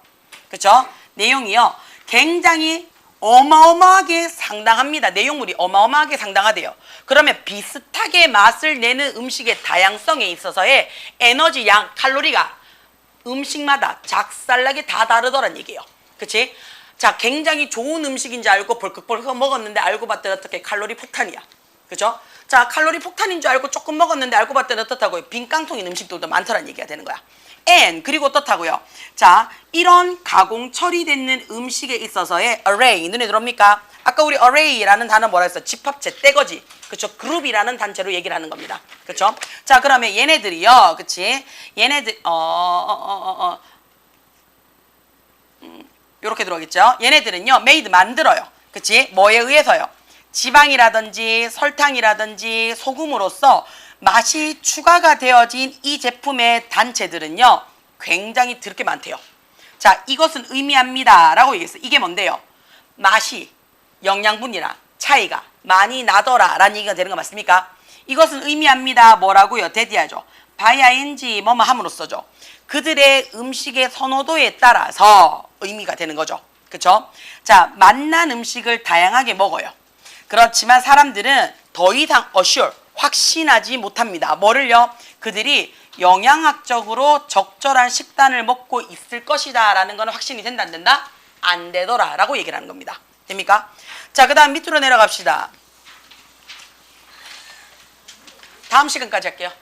그렇죠? 내용이요. 굉장히 어마어마하게 상당합니다. 내용물이 어마어마하게 상당하대요. 그러면 비슷하게 맛을 내는 음식의 다양성에 있어서의 에너지 양, 칼로리가 음식마다 작살나게 다 다르더란 얘기예요. 그치? 자, 굉장히 좋은 음식인지 알고 벌컥벌컥 먹었는데 알고 봤더니 어떻게 칼로리 폭탄이야. 그죠? 자, 칼로리 폭탄인 줄 알고 조금 먹었는데 알고 봤더니 어떻다고요? 빈 깡통인 음식들도 많더란 얘기가 되는 거야. and 그리고 어떻다고요? 자, 이런 가공 처리되는 음식에 있어서의 array, 눈에 들어옵니까? 아까 우리 array라는 단어 뭐라 했어? 집합체, 떼거지. 그쵸? 그룹이라는 단체로 얘기를 하는 겁니다. 그쵸? 자, 그러면 얘네들이요. 그치? 얘네들 요렇게 들어오겠죠? 얘네들은요, made 만들어요. 그치? 뭐에 의해서요? 지방이라든지 설탕이라든지 소금으로써 맛이 추가가 되어진 이 제품의 단체들은요, 굉장히 더럽게 많대요. 자, 이것은 의미합니다. 라고 얘기했어요. 이게 뭔데요? 맛이 영양분이랑 차이가 많이 나더라. 라는 얘기가 되는 거 맞습니까? 이것은 의미합니다. 뭐라고요? 대디하죠. by ing 뭐뭐 함으로써죠. 그들의 음식의 선호도에 따라서 의미가 되는 거죠. 그쵸? 자, 맛난 음식을 다양하게 먹어요. 그렇지만 사람들은 더 이상 assure, 확신하지 못합니다. 뭐를요? 그들이 영양학적으로 적절한 식단을 먹고 있을 것이다 라는 거는 확신이 된다, 안 된다? 안 되더라 라고 얘기를 하는 겁니다. 됩니까? 자, 그 다음 밑으로 내려갑시다. 다음 시간까지 할게요.